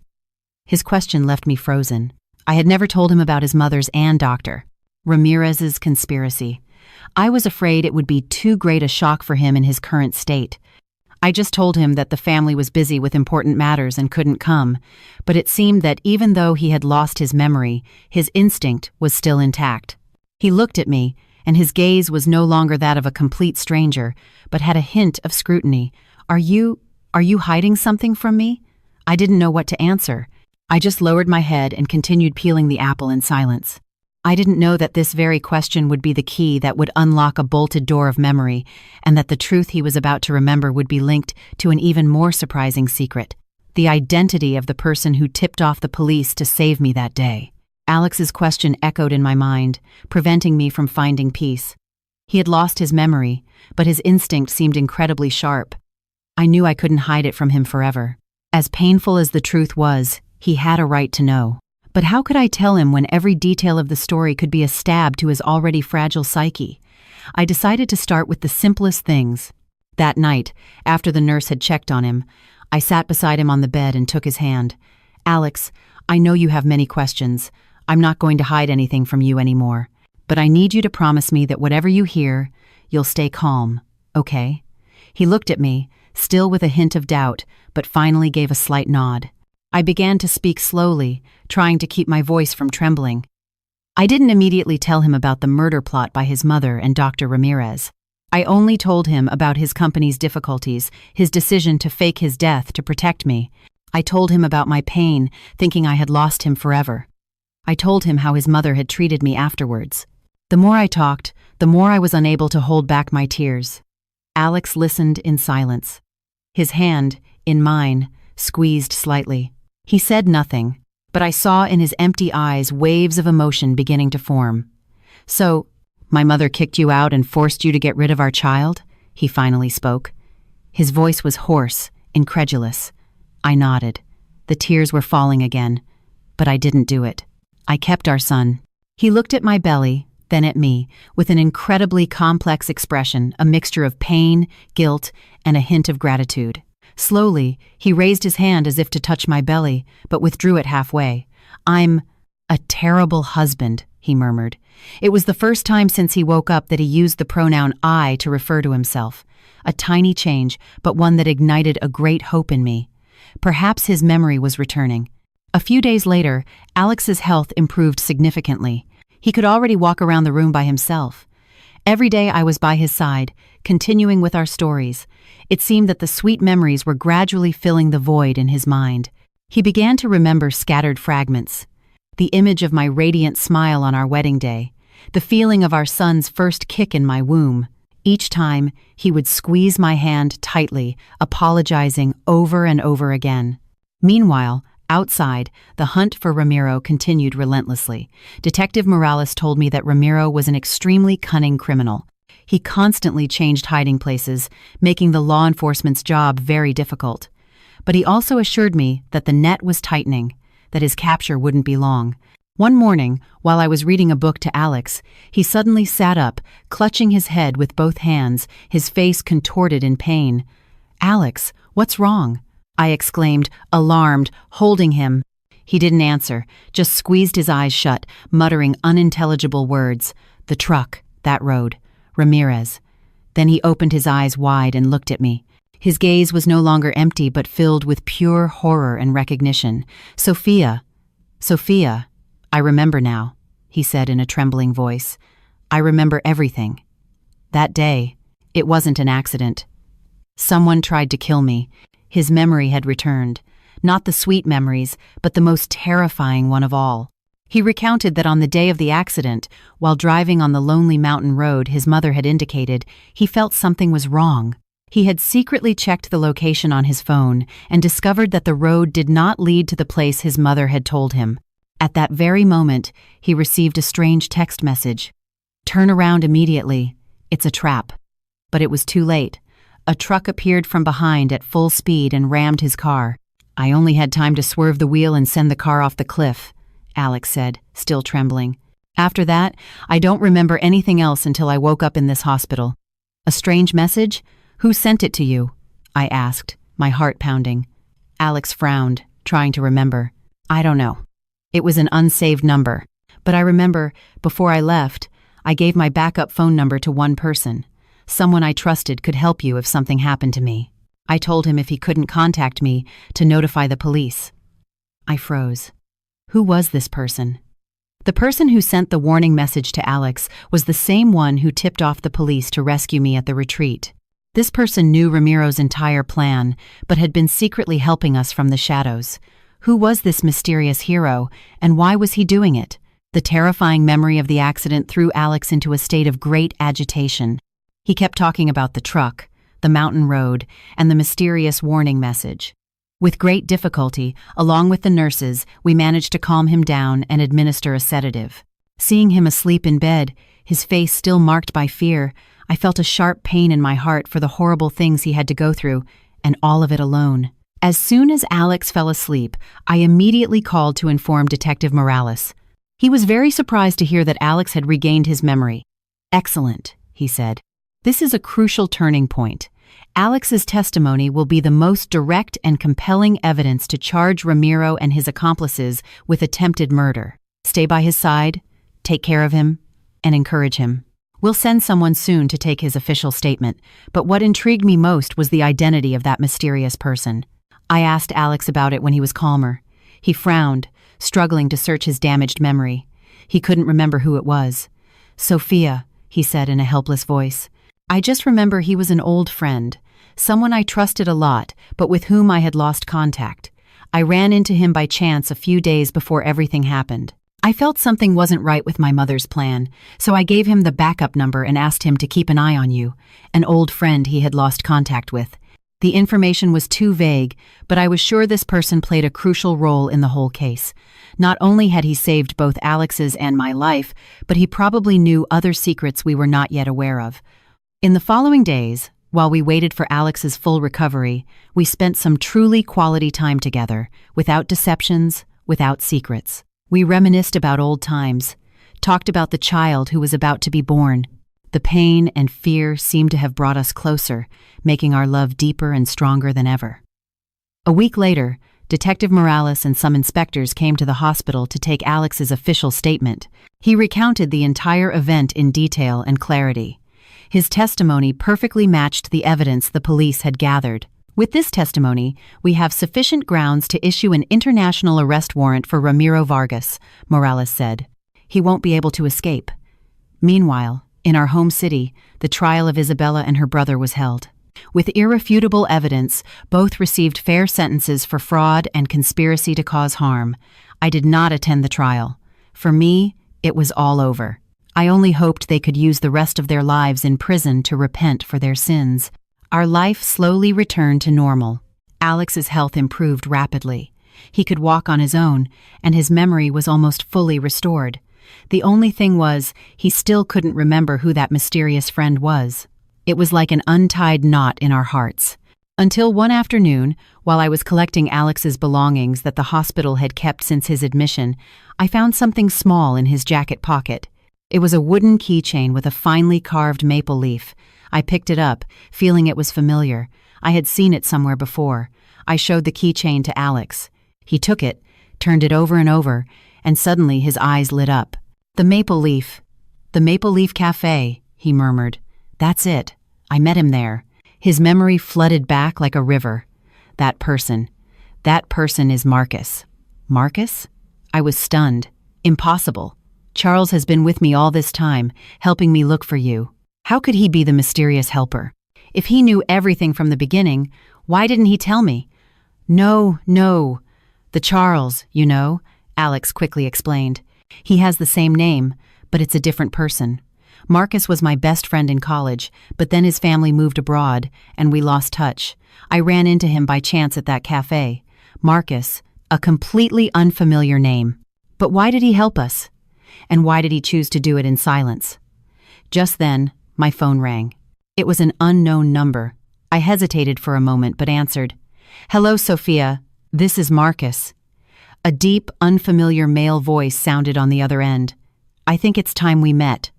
His question left me frozen. I had never told him about his mother's and Dr. Ramirez's conspiracy. I was afraid it would be too great a shock for him in his current state. I just told him that the family was busy with important matters and couldn't come, but it seemed that even though he had lost his memory, his instinct was still intact. He looked at me, and his gaze was no longer that of a complete stranger, but had a hint of scrutiny. Are you hiding something from me?" I didn't know what to answer. I just lowered my head and continued peeling the apple in silence. I didn't know that this very question would be the key that would unlock a bolted door of memory, and that the truth he was about to remember would be linked to an even more surprising secret: the identity of the person who tipped off the police to save me that day. Alex's question echoed in my mind, preventing me from finding peace. He had lost his memory, but his instinct seemed incredibly sharp. I knew I couldn't hide it from him forever. As painful as the truth was, he had a right to know. But how could I tell him when every detail of the story could be a stab to his already fragile psyche? I decided to start with the simplest things. That night, after the nurse had checked on him, I sat beside him on the bed and took his hand. "Alex, I know you have many questions. I'm not going to hide anything from you anymore. But I need you to promise me that whatever you hear, you'll stay calm, okay?" He looked at me, still with a hint of doubt, but finally gave a slight nod. I began to speak slowly, trying to keep my voice from trembling. I didn't immediately tell him about the murder plot by his mother and Dr. Ramirez. I only told him about his company's difficulties, his decision to fake his death to protect me. I told him about my pain, thinking I had lost him forever. I told him how his mother had treated me afterwards. The more I talked, the more I was unable to hold back my tears. Alex listened in silence. His hand, in mine, squeezed slightly. He said nothing, but I saw in his empty eyes waves of emotion beginning to form. "So, my mother kicked you out and forced you to get rid of our child?" he finally spoke. His voice was hoarse, incredulous. I nodded. The tears were falling again, but I didn't do it. I kept our son. He looked at my belly, then at me, with an incredibly complex expression, a mixture of pain, guilt, and a hint of gratitude. Slowly, he raised his hand as if to touch my belly, but withdrew it halfway. "I'm a terrible husband," he murmured. It was the first time since he woke up that he used the pronoun I to refer to himself. A tiny change, but one that ignited a great hope in me. Perhaps his memory was returning. A few days later, Alex's health improved significantly. He could already walk around the room by himself. Every day I was by his side, continuing with our stories. It seemed that the sweet memories were gradually filling the void in his mind. He began to remember scattered fragments. The image of my radiant smile on our wedding day. The feeling of our son's first kick in my womb. Each time, he would squeeze my hand tightly, apologizing over and over again. Meanwhile, outside, the hunt for Ramiro continued relentlessly. Detective Morales told me that Ramiro was an extremely cunning criminal. He constantly changed hiding places, making the law enforcement's job very difficult. But he also assured me that the net was tightening, that his capture wouldn't be long. One morning, while I was reading a book to Alex, he suddenly sat up, clutching his head with both hands, his face contorted in pain. "Alex, what's wrong?" I exclaimed, alarmed, holding him. He didn't answer, just squeezed his eyes shut, muttering unintelligible words. "The truck, that road, Ramirez." Then he opened his eyes wide and looked at me. His gaze was no longer empty but filled with pure horror and recognition. Sophia, I remember now," he said in a trembling voice. "I remember everything. That day, it wasn't an accident. Someone tried to kill me." His memory had returned. Not the sweet memories, but the most terrifying one of all. He recounted that on the day of the accident, while driving on the lonely mountain road his mother had indicated, he felt something was wrong. He had secretly checked the location on his phone and discovered that the road did not lead to the place his mother had told him. At that very moment, he received a strange text message. "Turn around immediately. It's a trap." But it was too late. A truck appeared from behind at full speed and rammed his car. "I only had time to swerve the wheel and send the car off the cliff," Alex said, still trembling. "After that, I don't remember anything else until I woke up in this hospital." "A strange message? Who sent it to you?" I asked, my heart pounding. Alex frowned, trying to remember. "I don't know. It was an unsaved number. But I remember, before I left, I gave my backup phone number to one person. Someone I trusted could help you if something happened to me. I told him if he couldn't contact me, to notify the police." I froze. Who was this person? The person who sent the warning message to Alex was the same one who tipped off the police to rescue me at the retreat. This person knew Ramiro's entire plan, but had been secretly helping us from the shadows. Who was this mysterious hero, and why was he doing it? The terrifying memory of the accident threw Alex into a state of great agitation. He kept talking about the truck, the mountain road, and the mysterious warning message. With great difficulty, along with the nurses, we managed to calm him down and administer a sedative. Seeing him asleep in bed, his face still marked by fear, I felt a sharp pain in my heart for the horrible things he had to go through, and all of it alone. As soon as Alex fell asleep, I immediately called to inform Detective Morales. He was very surprised to hear that Alex had regained his memory. "Excellent," he said. "This is a crucial turning point. Alex's testimony will be the most direct and compelling evidence to charge Ramiro and his accomplices with attempted murder. Stay by his side, take care of him, and encourage him. We'll send someone soon to take his official statement, but what intrigued me most was the identity of that mysterious person. I asked Alex about it when he was calmer. He frowned, struggling to search his damaged memory. He couldn't remember who it was. "Sophia," he said in a helpless voice. "I just remember he was an old friend, someone I trusted a lot, but with whom I had lost contact. I ran into him by chance a few days before everything happened. I felt something wasn't right with my mother's plan, so I gave him the backup number and asked him to keep an eye on you, an old friend he had lost contact with. The information was too vague, but I was sure this person played a crucial role in the whole case. Not only had he saved both Alex's and my life, but he probably knew other secrets we were not yet aware of." In the following days, while we waited for Alex's full recovery, we spent some truly quality time together, without deceptions, without secrets. We reminisced about old times, talked about the child who was about to be born. The pain and fear seemed to have brought us closer, making our love deeper and stronger than ever. A week later, Detective Morales and some inspectors came to the hospital to take Alex's official statement. He recounted the entire event in detail and clarity. His testimony perfectly matched the evidence the police had gathered. "With this testimony, we have sufficient grounds to issue an international arrest warrant for Ramiro Vargas," Morales said. "He won't be able to escape." Meanwhile, in our home city, the trial of Isabella and her brother was held. With irrefutable evidence, both received fair sentences for fraud and conspiracy to cause harm. I did not attend the trial. For me, it was all over. I only hoped they could use the rest of their lives in prison to repent for their sins. Our life slowly returned to normal. Alex's health improved rapidly. He could walk on his own, and his memory was almost fully restored. The only thing was, he still couldn't remember who that mysterious friend was. It was like an untied knot in our hearts. Until one afternoon, while I was collecting Alex's belongings that the hospital had kept since his admission, I found something small in his jacket pocket. It was a wooden keychain with a finely carved maple leaf. I picked it up, feeling it was familiar. I had seen it somewhere before. I showed the keychain to Alex. He took it, turned it over and over, and suddenly his eyes lit up. The Maple Leaf Cafe," he murmured. "That's it. I met him there." His memory flooded back like a river. That person is Marcus." "Marcus?" I was stunned. "Impossible. Charles has been with me all this time, helping me look for you. How could he be the mysterious helper? If he knew everything from the beginning, why didn't he tell me?" No. The Charles, you know," Alex quickly explained. "He has the same name, but it's a different person. Marcus was my best friend in college, but then his family moved abroad, and we lost touch. I ran into him by chance at that cafe. Marcus, a completely unfamiliar name. But why did he help us? And why did he choose to do it in silence?" Just then, my phone rang. It was an unknown number. I hesitated for a moment, but answered. "Hello, Sophia. This is Marcus." A deep, unfamiliar male voice sounded on the other end. "I think it's time we met."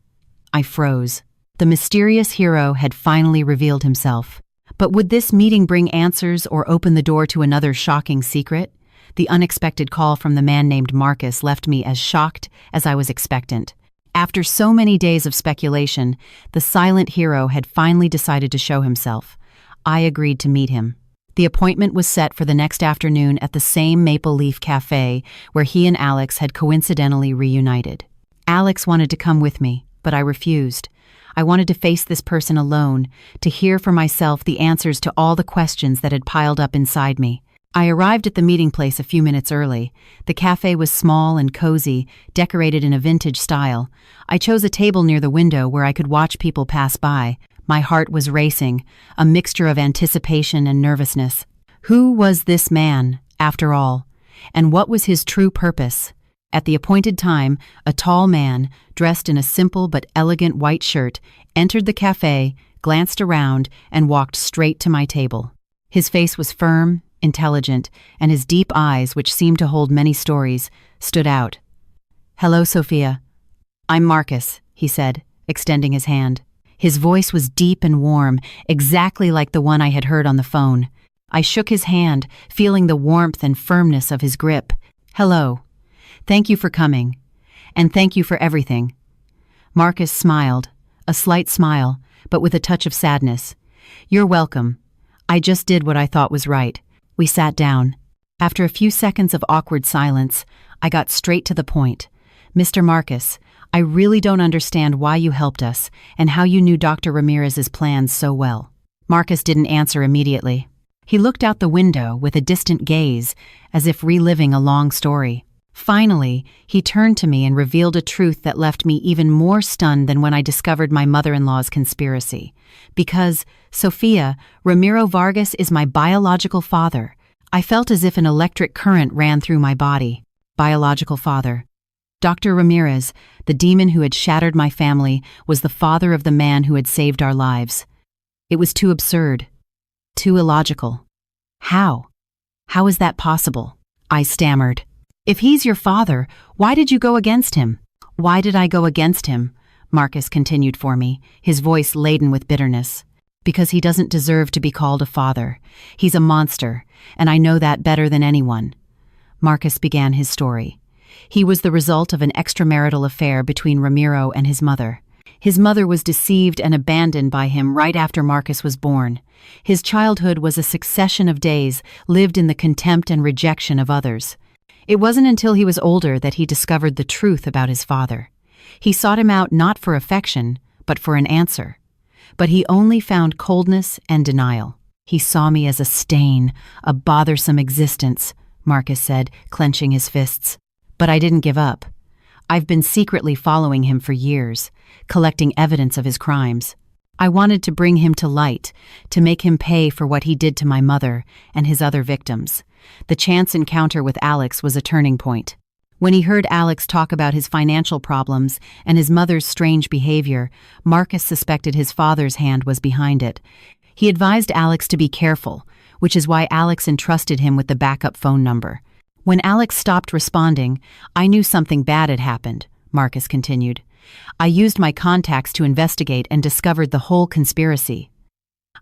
I froze. The mysterious hero had finally revealed himself. But would this meeting bring answers or open the door to another shocking secret? The unexpected call from the man named Marcus left me as shocked as I was expectant. After so many days of speculation, the silent hero had finally decided to show himself. I agreed to meet him. The appointment was set for the next afternoon at the same Maple Leaf Cafe where he and Alex had coincidentally reunited. Alex wanted to come with me, but I refused. I wanted to face this person alone, to hear for myself the answers to all the questions that had piled up inside me. I arrived at the meeting place a few minutes early. The cafe was small and cozy, decorated in a vintage style. I chose a table near the window where I could watch people pass by. My heart was racing, a mixture of anticipation and nervousness. Who was this man, after all? And what was his true purpose? At the appointed time, a tall man, dressed in a simple but elegant white shirt, entered the cafe, glanced around, and walked straight to my table. His face was firm, intelligent, and his deep eyes, which seemed to hold many stories, stood out. "Hello, Sophia. I'm Marcus," he said, extending his hand. His voice was deep and warm, exactly like the one I had heard on the phone. I shook his hand, feeling the warmth and firmness of his grip. "Hello. Thank you for coming. And thank you for everything." Marcus smiled, a slight smile, but with a touch of sadness. "You're welcome. I just did what I thought was right." We sat down. After a few seconds of awkward silence, I got straight to the point. "Mr. Marcus, I really don't understand why you helped us and how you knew Dr. Ramirez's plans so well." Marcus didn't answer immediately. He looked out the window with a distant gaze, as if reliving a long story. Finally, he turned to me and revealed a truth that left me even more stunned than when I discovered my mother-in-law's conspiracy. Because, Sophia, Ramiro Vargas is my biological father. I felt as if an electric current ran through my body. Biological father. Dr. Ramirez, the demon who had shattered my family, was the father of the man who had saved our lives. It was too absurd. Too illogical. How? How is that possible? I stammered. "If he's your father, why did you go against him?" "Why did I go against him?" Marcus continued for me, his voice laden with bitterness. "Because he doesn't deserve to be called a father. He's a monster, and I know that better than anyone." Marcus began his story. He was the result of an extramarital affair between Ramiro and his mother. His mother was deceived and abandoned by him right after Marcus was born. His childhood was a succession of days lived in the contempt and rejection of others. It wasn't until he was older that he discovered the truth about his father. He sought him out not for affection, but for an answer. But he only found coldness and denial. "He saw me as a stain, a bothersome existence," Marcus said, clenching his fists. "But I didn't give up. I've been secretly following him for years, collecting evidence of his crimes. I wanted to bring him to light, to make him pay for what he did to my mother and his other victims. The chance encounter with Alex was a turning point. When he heard Alex talk about his financial problems and his mother's strange behavior, Marcus suspected his father's hand was behind it. He advised Alex to be careful, which is why Alex entrusted him with the backup phone number. When Alex stopped responding, I knew something bad had happened, Marcus continued. I used my contacts to investigate and discovered the whole conspiracy.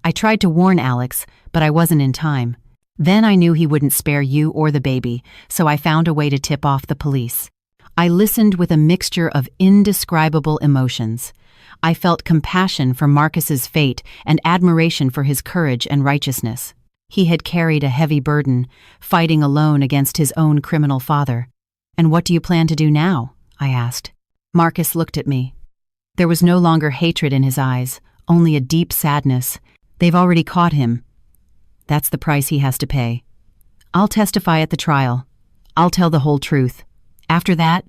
I tried to warn Alex, but I wasn't in time. Then I knew he wouldn't spare you or the baby, so I found a way to tip off the police. I listened with a mixture of indescribable emotions. I felt compassion for Marcus's fate and admiration for his courage and righteousness. He had carried a heavy burden, fighting alone against his own criminal father. "And what do you plan to do now?" I asked. Marcus looked at me. There was no longer hatred in his eyes, only a deep sadness. "They've already caught him. That's the price he has to pay. I'll testify at the trial. I'll tell the whole truth. After that,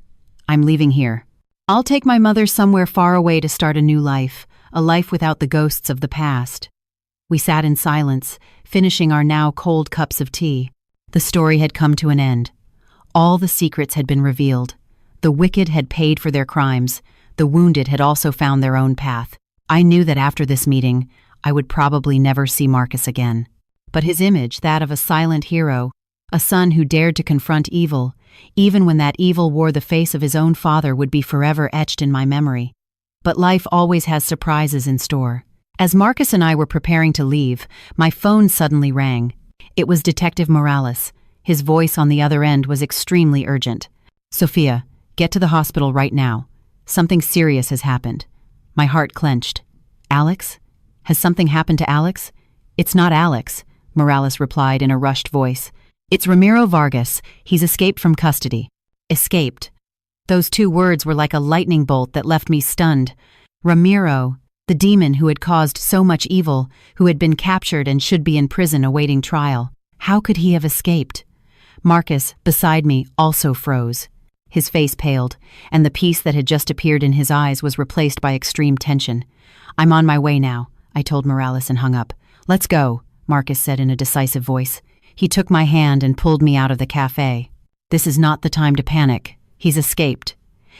I'm leaving here. I'll take my mother somewhere far away to start a new life, a life without the ghosts of the past." We sat in silence, finishing our now cold cups of tea. The story had come to an end. All the secrets had been revealed. The wicked had paid for their crimes. The wounded had also found their own path. I knew that after this meeting, I would probably never see Marcus again. But his image, that of a silent hero, a son who dared to confront evil, even when that evil wore the face of his own father, would be forever etched in my memory. But life always has surprises in store. As Marcus and I were preparing to leave, my phone suddenly rang. It was Detective Morales. His voice on the other end was extremely urgent. "Sophia, get to the hospital right now. Something serious has happened." My heart clenched. "Alex? Has something happened to Alex?" "It's not Alex," Morales replied in a rushed voice. "It's Ramiro Vargas. He's escaped from custody." Escaped. Those two words were like a lightning bolt that left me stunned. Ramiro, the demon who had caused so much evil, who had been captured and should be in prison awaiting trial. How could he have escaped? Marcus, beside me, also froze. His face paled, and the peace that had just appeared in his eyes was replaced by extreme tension. "I'm on my way now," I told Morales and hung up. "Let's go," Marcus said in a decisive voice. He took my hand and pulled me out of the cafe. "This is not the time to panic. He's escaped.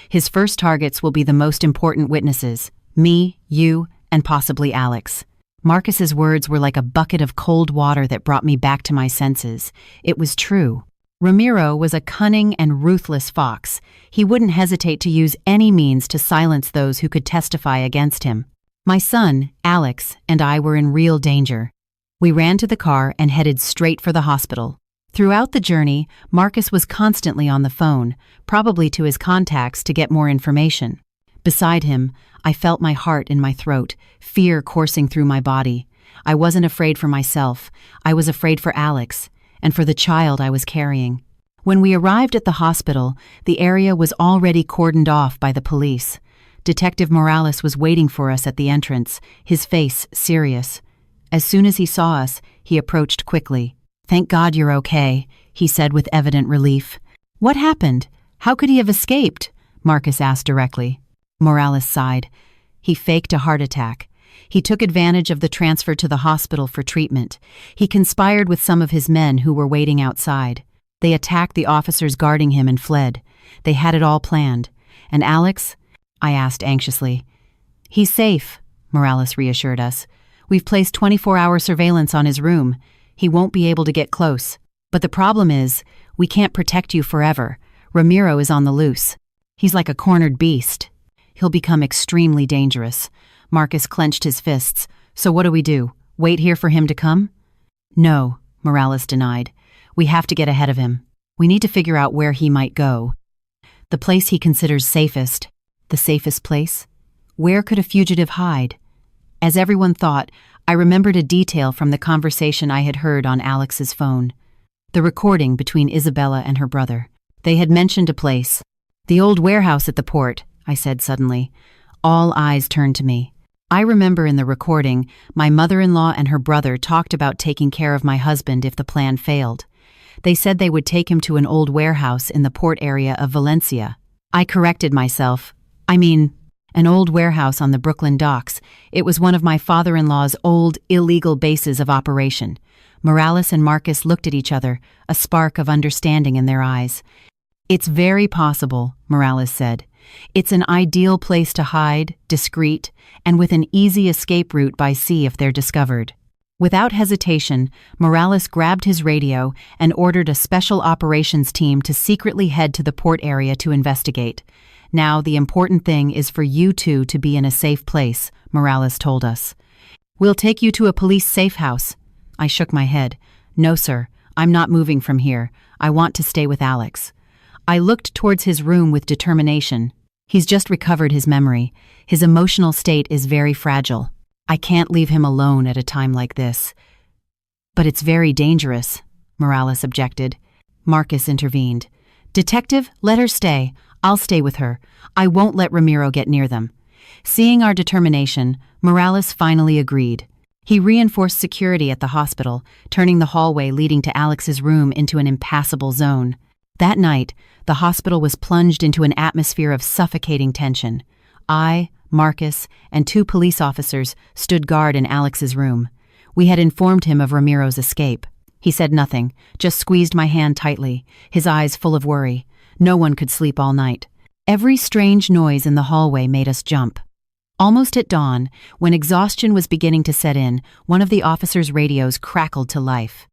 His first targets will be the most important witnesses: me, you, and possibly Alex." Marcus's words were like a bucket of cold water that brought me back to my senses. It was true. Ramiro was a cunning and ruthless fox. He wouldn't hesitate to use any means to silence those who could testify against him. My son, Alex, and I were in real danger. We ran to the car and headed straight for the hospital. Throughout the journey, Marcus was constantly on the phone, probably to his contacts to get more information. Beside him, I felt my heart in my throat, fear coursing through my body. I wasn't afraid for myself. I was afraid for Alex, and for the child I was carrying. When we arrived at the hospital, the area was already cordoned off by the police. Detective Morales was waiting for us at the entrance, his face serious. As soon as he saw us, he approached quickly. "Thank God you're okay," he said with evident relief. "What happened? How could he have escaped?" Marcus asked directly. Morales sighed. "He faked a heart attack. He took advantage of the transfer to the hospital for treatment. He conspired with some of his men who were waiting outside. They attacked the officers guarding him and fled. They had it all planned. And Alex?" I asked anxiously. "He's safe," Morales reassured us. "We've placed 24-hour surveillance on his room. He won't be able to get close. But the problem is, we can't protect you forever. Ramiro is on the loose. He's like a cornered beast. He'll become extremely dangerous." Marcus clenched his fists. "So what do we do? Wait here for him to come?" "No," Morales denied. "We have to get ahead of him. We need to figure out where he might go. The place he considers safest." The safest place? Where could a fugitive hide? As everyone thought, I remembered a detail from the conversation I had heard on Alex's phone. The recording between Isabella and her brother. They had mentioned a place. "The old warehouse at the port," I said suddenly. All eyes turned to me. I remember in the recording, my mother-in-law and her brother talked about taking care of my husband if the plan failed. They said they would take him to an old warehouse in the port area of Valencia. I corrected myself. An old warehouse on the Brooklyn docks. It was one of my father-in-law's old, illegal bases of operation. Morales and Marcus looked at each other, a spark of understanding in their eyes. "It's very possible," Morales said. "It's an ideal place to hide, discreet, and with an easy escape route by sea if they're discovered." Without hesitation, Morales grabbed his radio and ordered a special operations team to secretly head to the port area to investigate. "Now, the important thing is for you two to be in a safe place," Morales told us. "We'll take you to a police safe house." I shook my head. "No, sir. I'm not moving from here. I want to stay with Alex." I looked towards his room with determination. He's just recovered his memory. His emotional state is very fragile. I can't leave him alone at a time like this. "But it's very dangerous," Morales objected. Marcus intervened. "Detective, let her stay. I'll stay with her. I won't let Ramiro get near them." Seeing our determination, Morales finally agreed. He reinforced security at the hospital, turning the hallway leading to Alex's room into an impassable zone. That night, the hospital was plunged into an atmosphere of suffocating tension. I, Marcus, and 2 police officers stood guard in Alex's room. We had informed him of Ramiro's escape. He said nothing, just squeezed my hand tightly, his eyes full of worry. No one could sleep all night. Every strange noise in the hallway made us jump. Almost at dawn, when exhaustion was beginning to set in, one of the officers' radios crackled to life.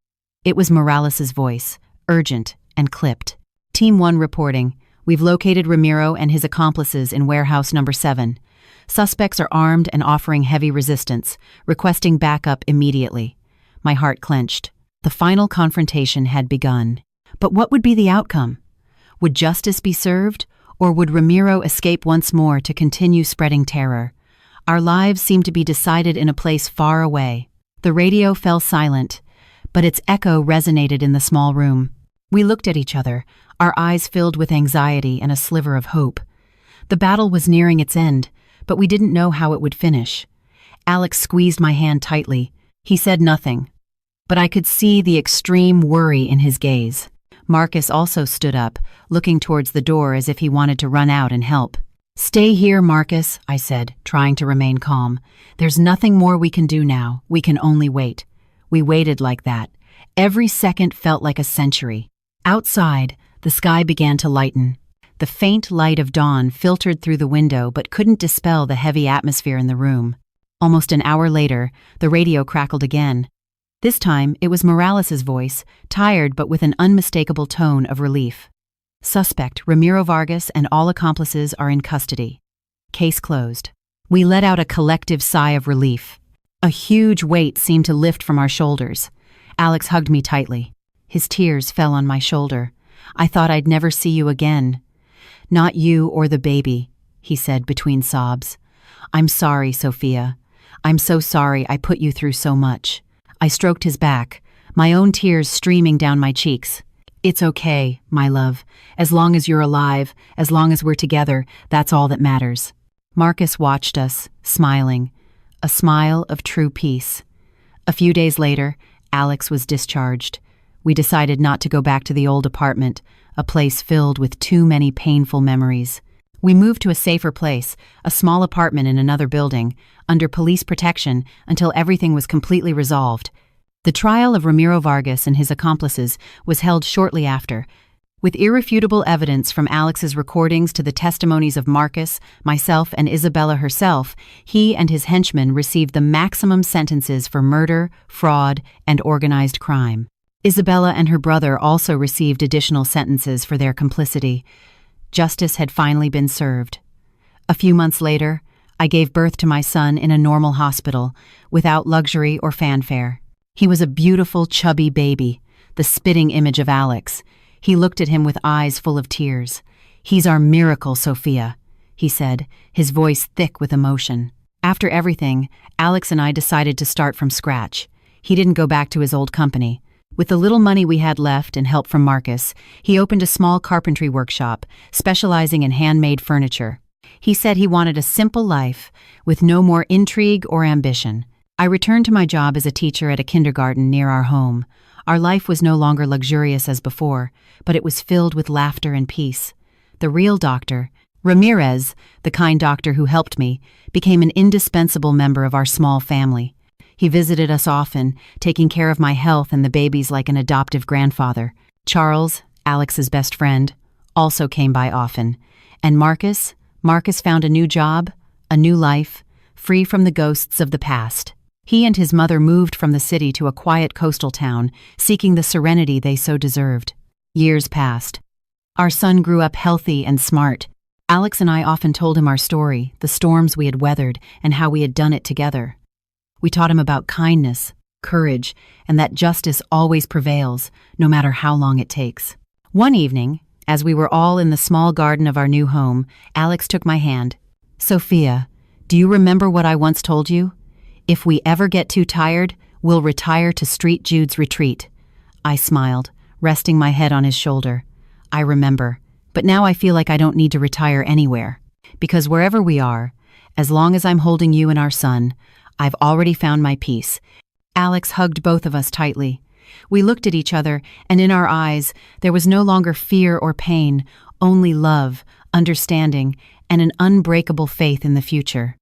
It was Morales' voice, urgent and clipped. "Team 1 reporting. We've located Ramiro and his accomplices in warehouse number 7. Suspects are armed and offering heavy resistance, requesting backup immediately." My heart clenched. The final confrontation had begun. But what would be the outcome? Would justice be served, or would Ramiro escape once more to continue spreading terror? Our lives seemed to be decided in a place far away. The radio fell silent, but its echo resonated in the small room. We looked at each other, our eyes filled with anxiety and a sliver of hope. The battle was nearing its end, but we didn't know how it would finish. Alex squeezed my hand tightly. He said nothing. but I could see the extreme worry in his gaze. Marcus also stood up, looking towards the door as if he wanted to run out and help. "Stay here, Marcus," I said, trying to remain calm. "There's nothing more we can do now. We can only wait." We waited like that. Every second felt like a century. Outside, the sky began to lighten. The faint light of dawn filtered through the window but couldn't dispel the heavy atmosphere in the room. Almost an hour later, the radio crackled again. This time, it was Morales' voice, tired but with an unmistakable tone of relief. "Suspect Ramiro Vargas and all accomplices are in custody. Case closed." We let out a collective sigh of relief. A huge weight seemed to lift from our shoulders. Alex hugged me tightly. His tears fell on my shoulder. "I thought I'd never see you again." "Not you or the baby," he said between sobs. "I'm sorry, Sophia. I'm so sorry I put you through so much." I stroked his back, my own tears streaming down my cheeks. "It's okay, my love. As long as you're alive, as long as we're together, that's all that matters." Marcus watched us, smiling, a smile of true peace. A few days later, Alex was discharged. We decided not to go back to the old apartment, a place filled with too many painful memories. We moved to a safer place, a small apartment in another building, under police protection until everything was completely resolved. The trial of Ramiro Vargas and his accomplices was held shortly after. With irrefutable evidence from Alex's recordings to the testimonies of Marcus, myself, and Isabella herself, he and his henchmen received the maximum sentences for murder, fraud, and organized crime. Isabella and her brother also received additional sentences for their complicity. Justice had finally been served. A few months later, I gave birth to my son in a normal hospital, without luxury or fanfare. He was a beautiful, chubby baby, the spitting image of Alex. He looked at him with eyes full of tears. "He's our miracle, Sophia," he said, his voice thick with emotion. After everything, Alex and I decided to start from scratch. He didn't go back to his old company. With the little money we had left and help from Marcus, he opened a small carpentry workshop, specializing in handmade furniture. He said he wanted a simple life, with no more intrigue or ambition. I returned to my job as a teacher at a kindergarten near our home. Our life was no longer luxurious as before, but it was filled with laughter and peace. The real doctor, Ramirez, the kind doctor who helped me, became an indispensable member of our small family. He visited us often, taking care of my health and the babies like an adoptive grandfather. Charles, Alex's best friend, also came by often. And Marcus found a new job, a new life, free from the ghosts of the past. He and his mother moved from the city to a quiet coastal town, seeking the serenity they so deserved. Years passed. Our son grew up healthy and smart. Alex and I often told him our story, the storms we had weathered, and how we had done it together. We taught him about kindness, courage, and that justice always prevails, no matter how long it takes. One evening, as we were all in the small garden of our new home, Alex took my hand. "Sophia, do you remember what I once told you? If we ever get too tired, we'll retire to Street Jude's retreat." I smiled, resting my head on his shoulder. "I remember, but now I feel like I don't need to retire anywhere. Because wherever we are, as long as I'm holding you and our son, I've already found my peace." Alex hugged both of us tightly. We looked at each other, and in our eyes, there was no longer fear or pain, only love, understanding, and an unbreakable faith in the future.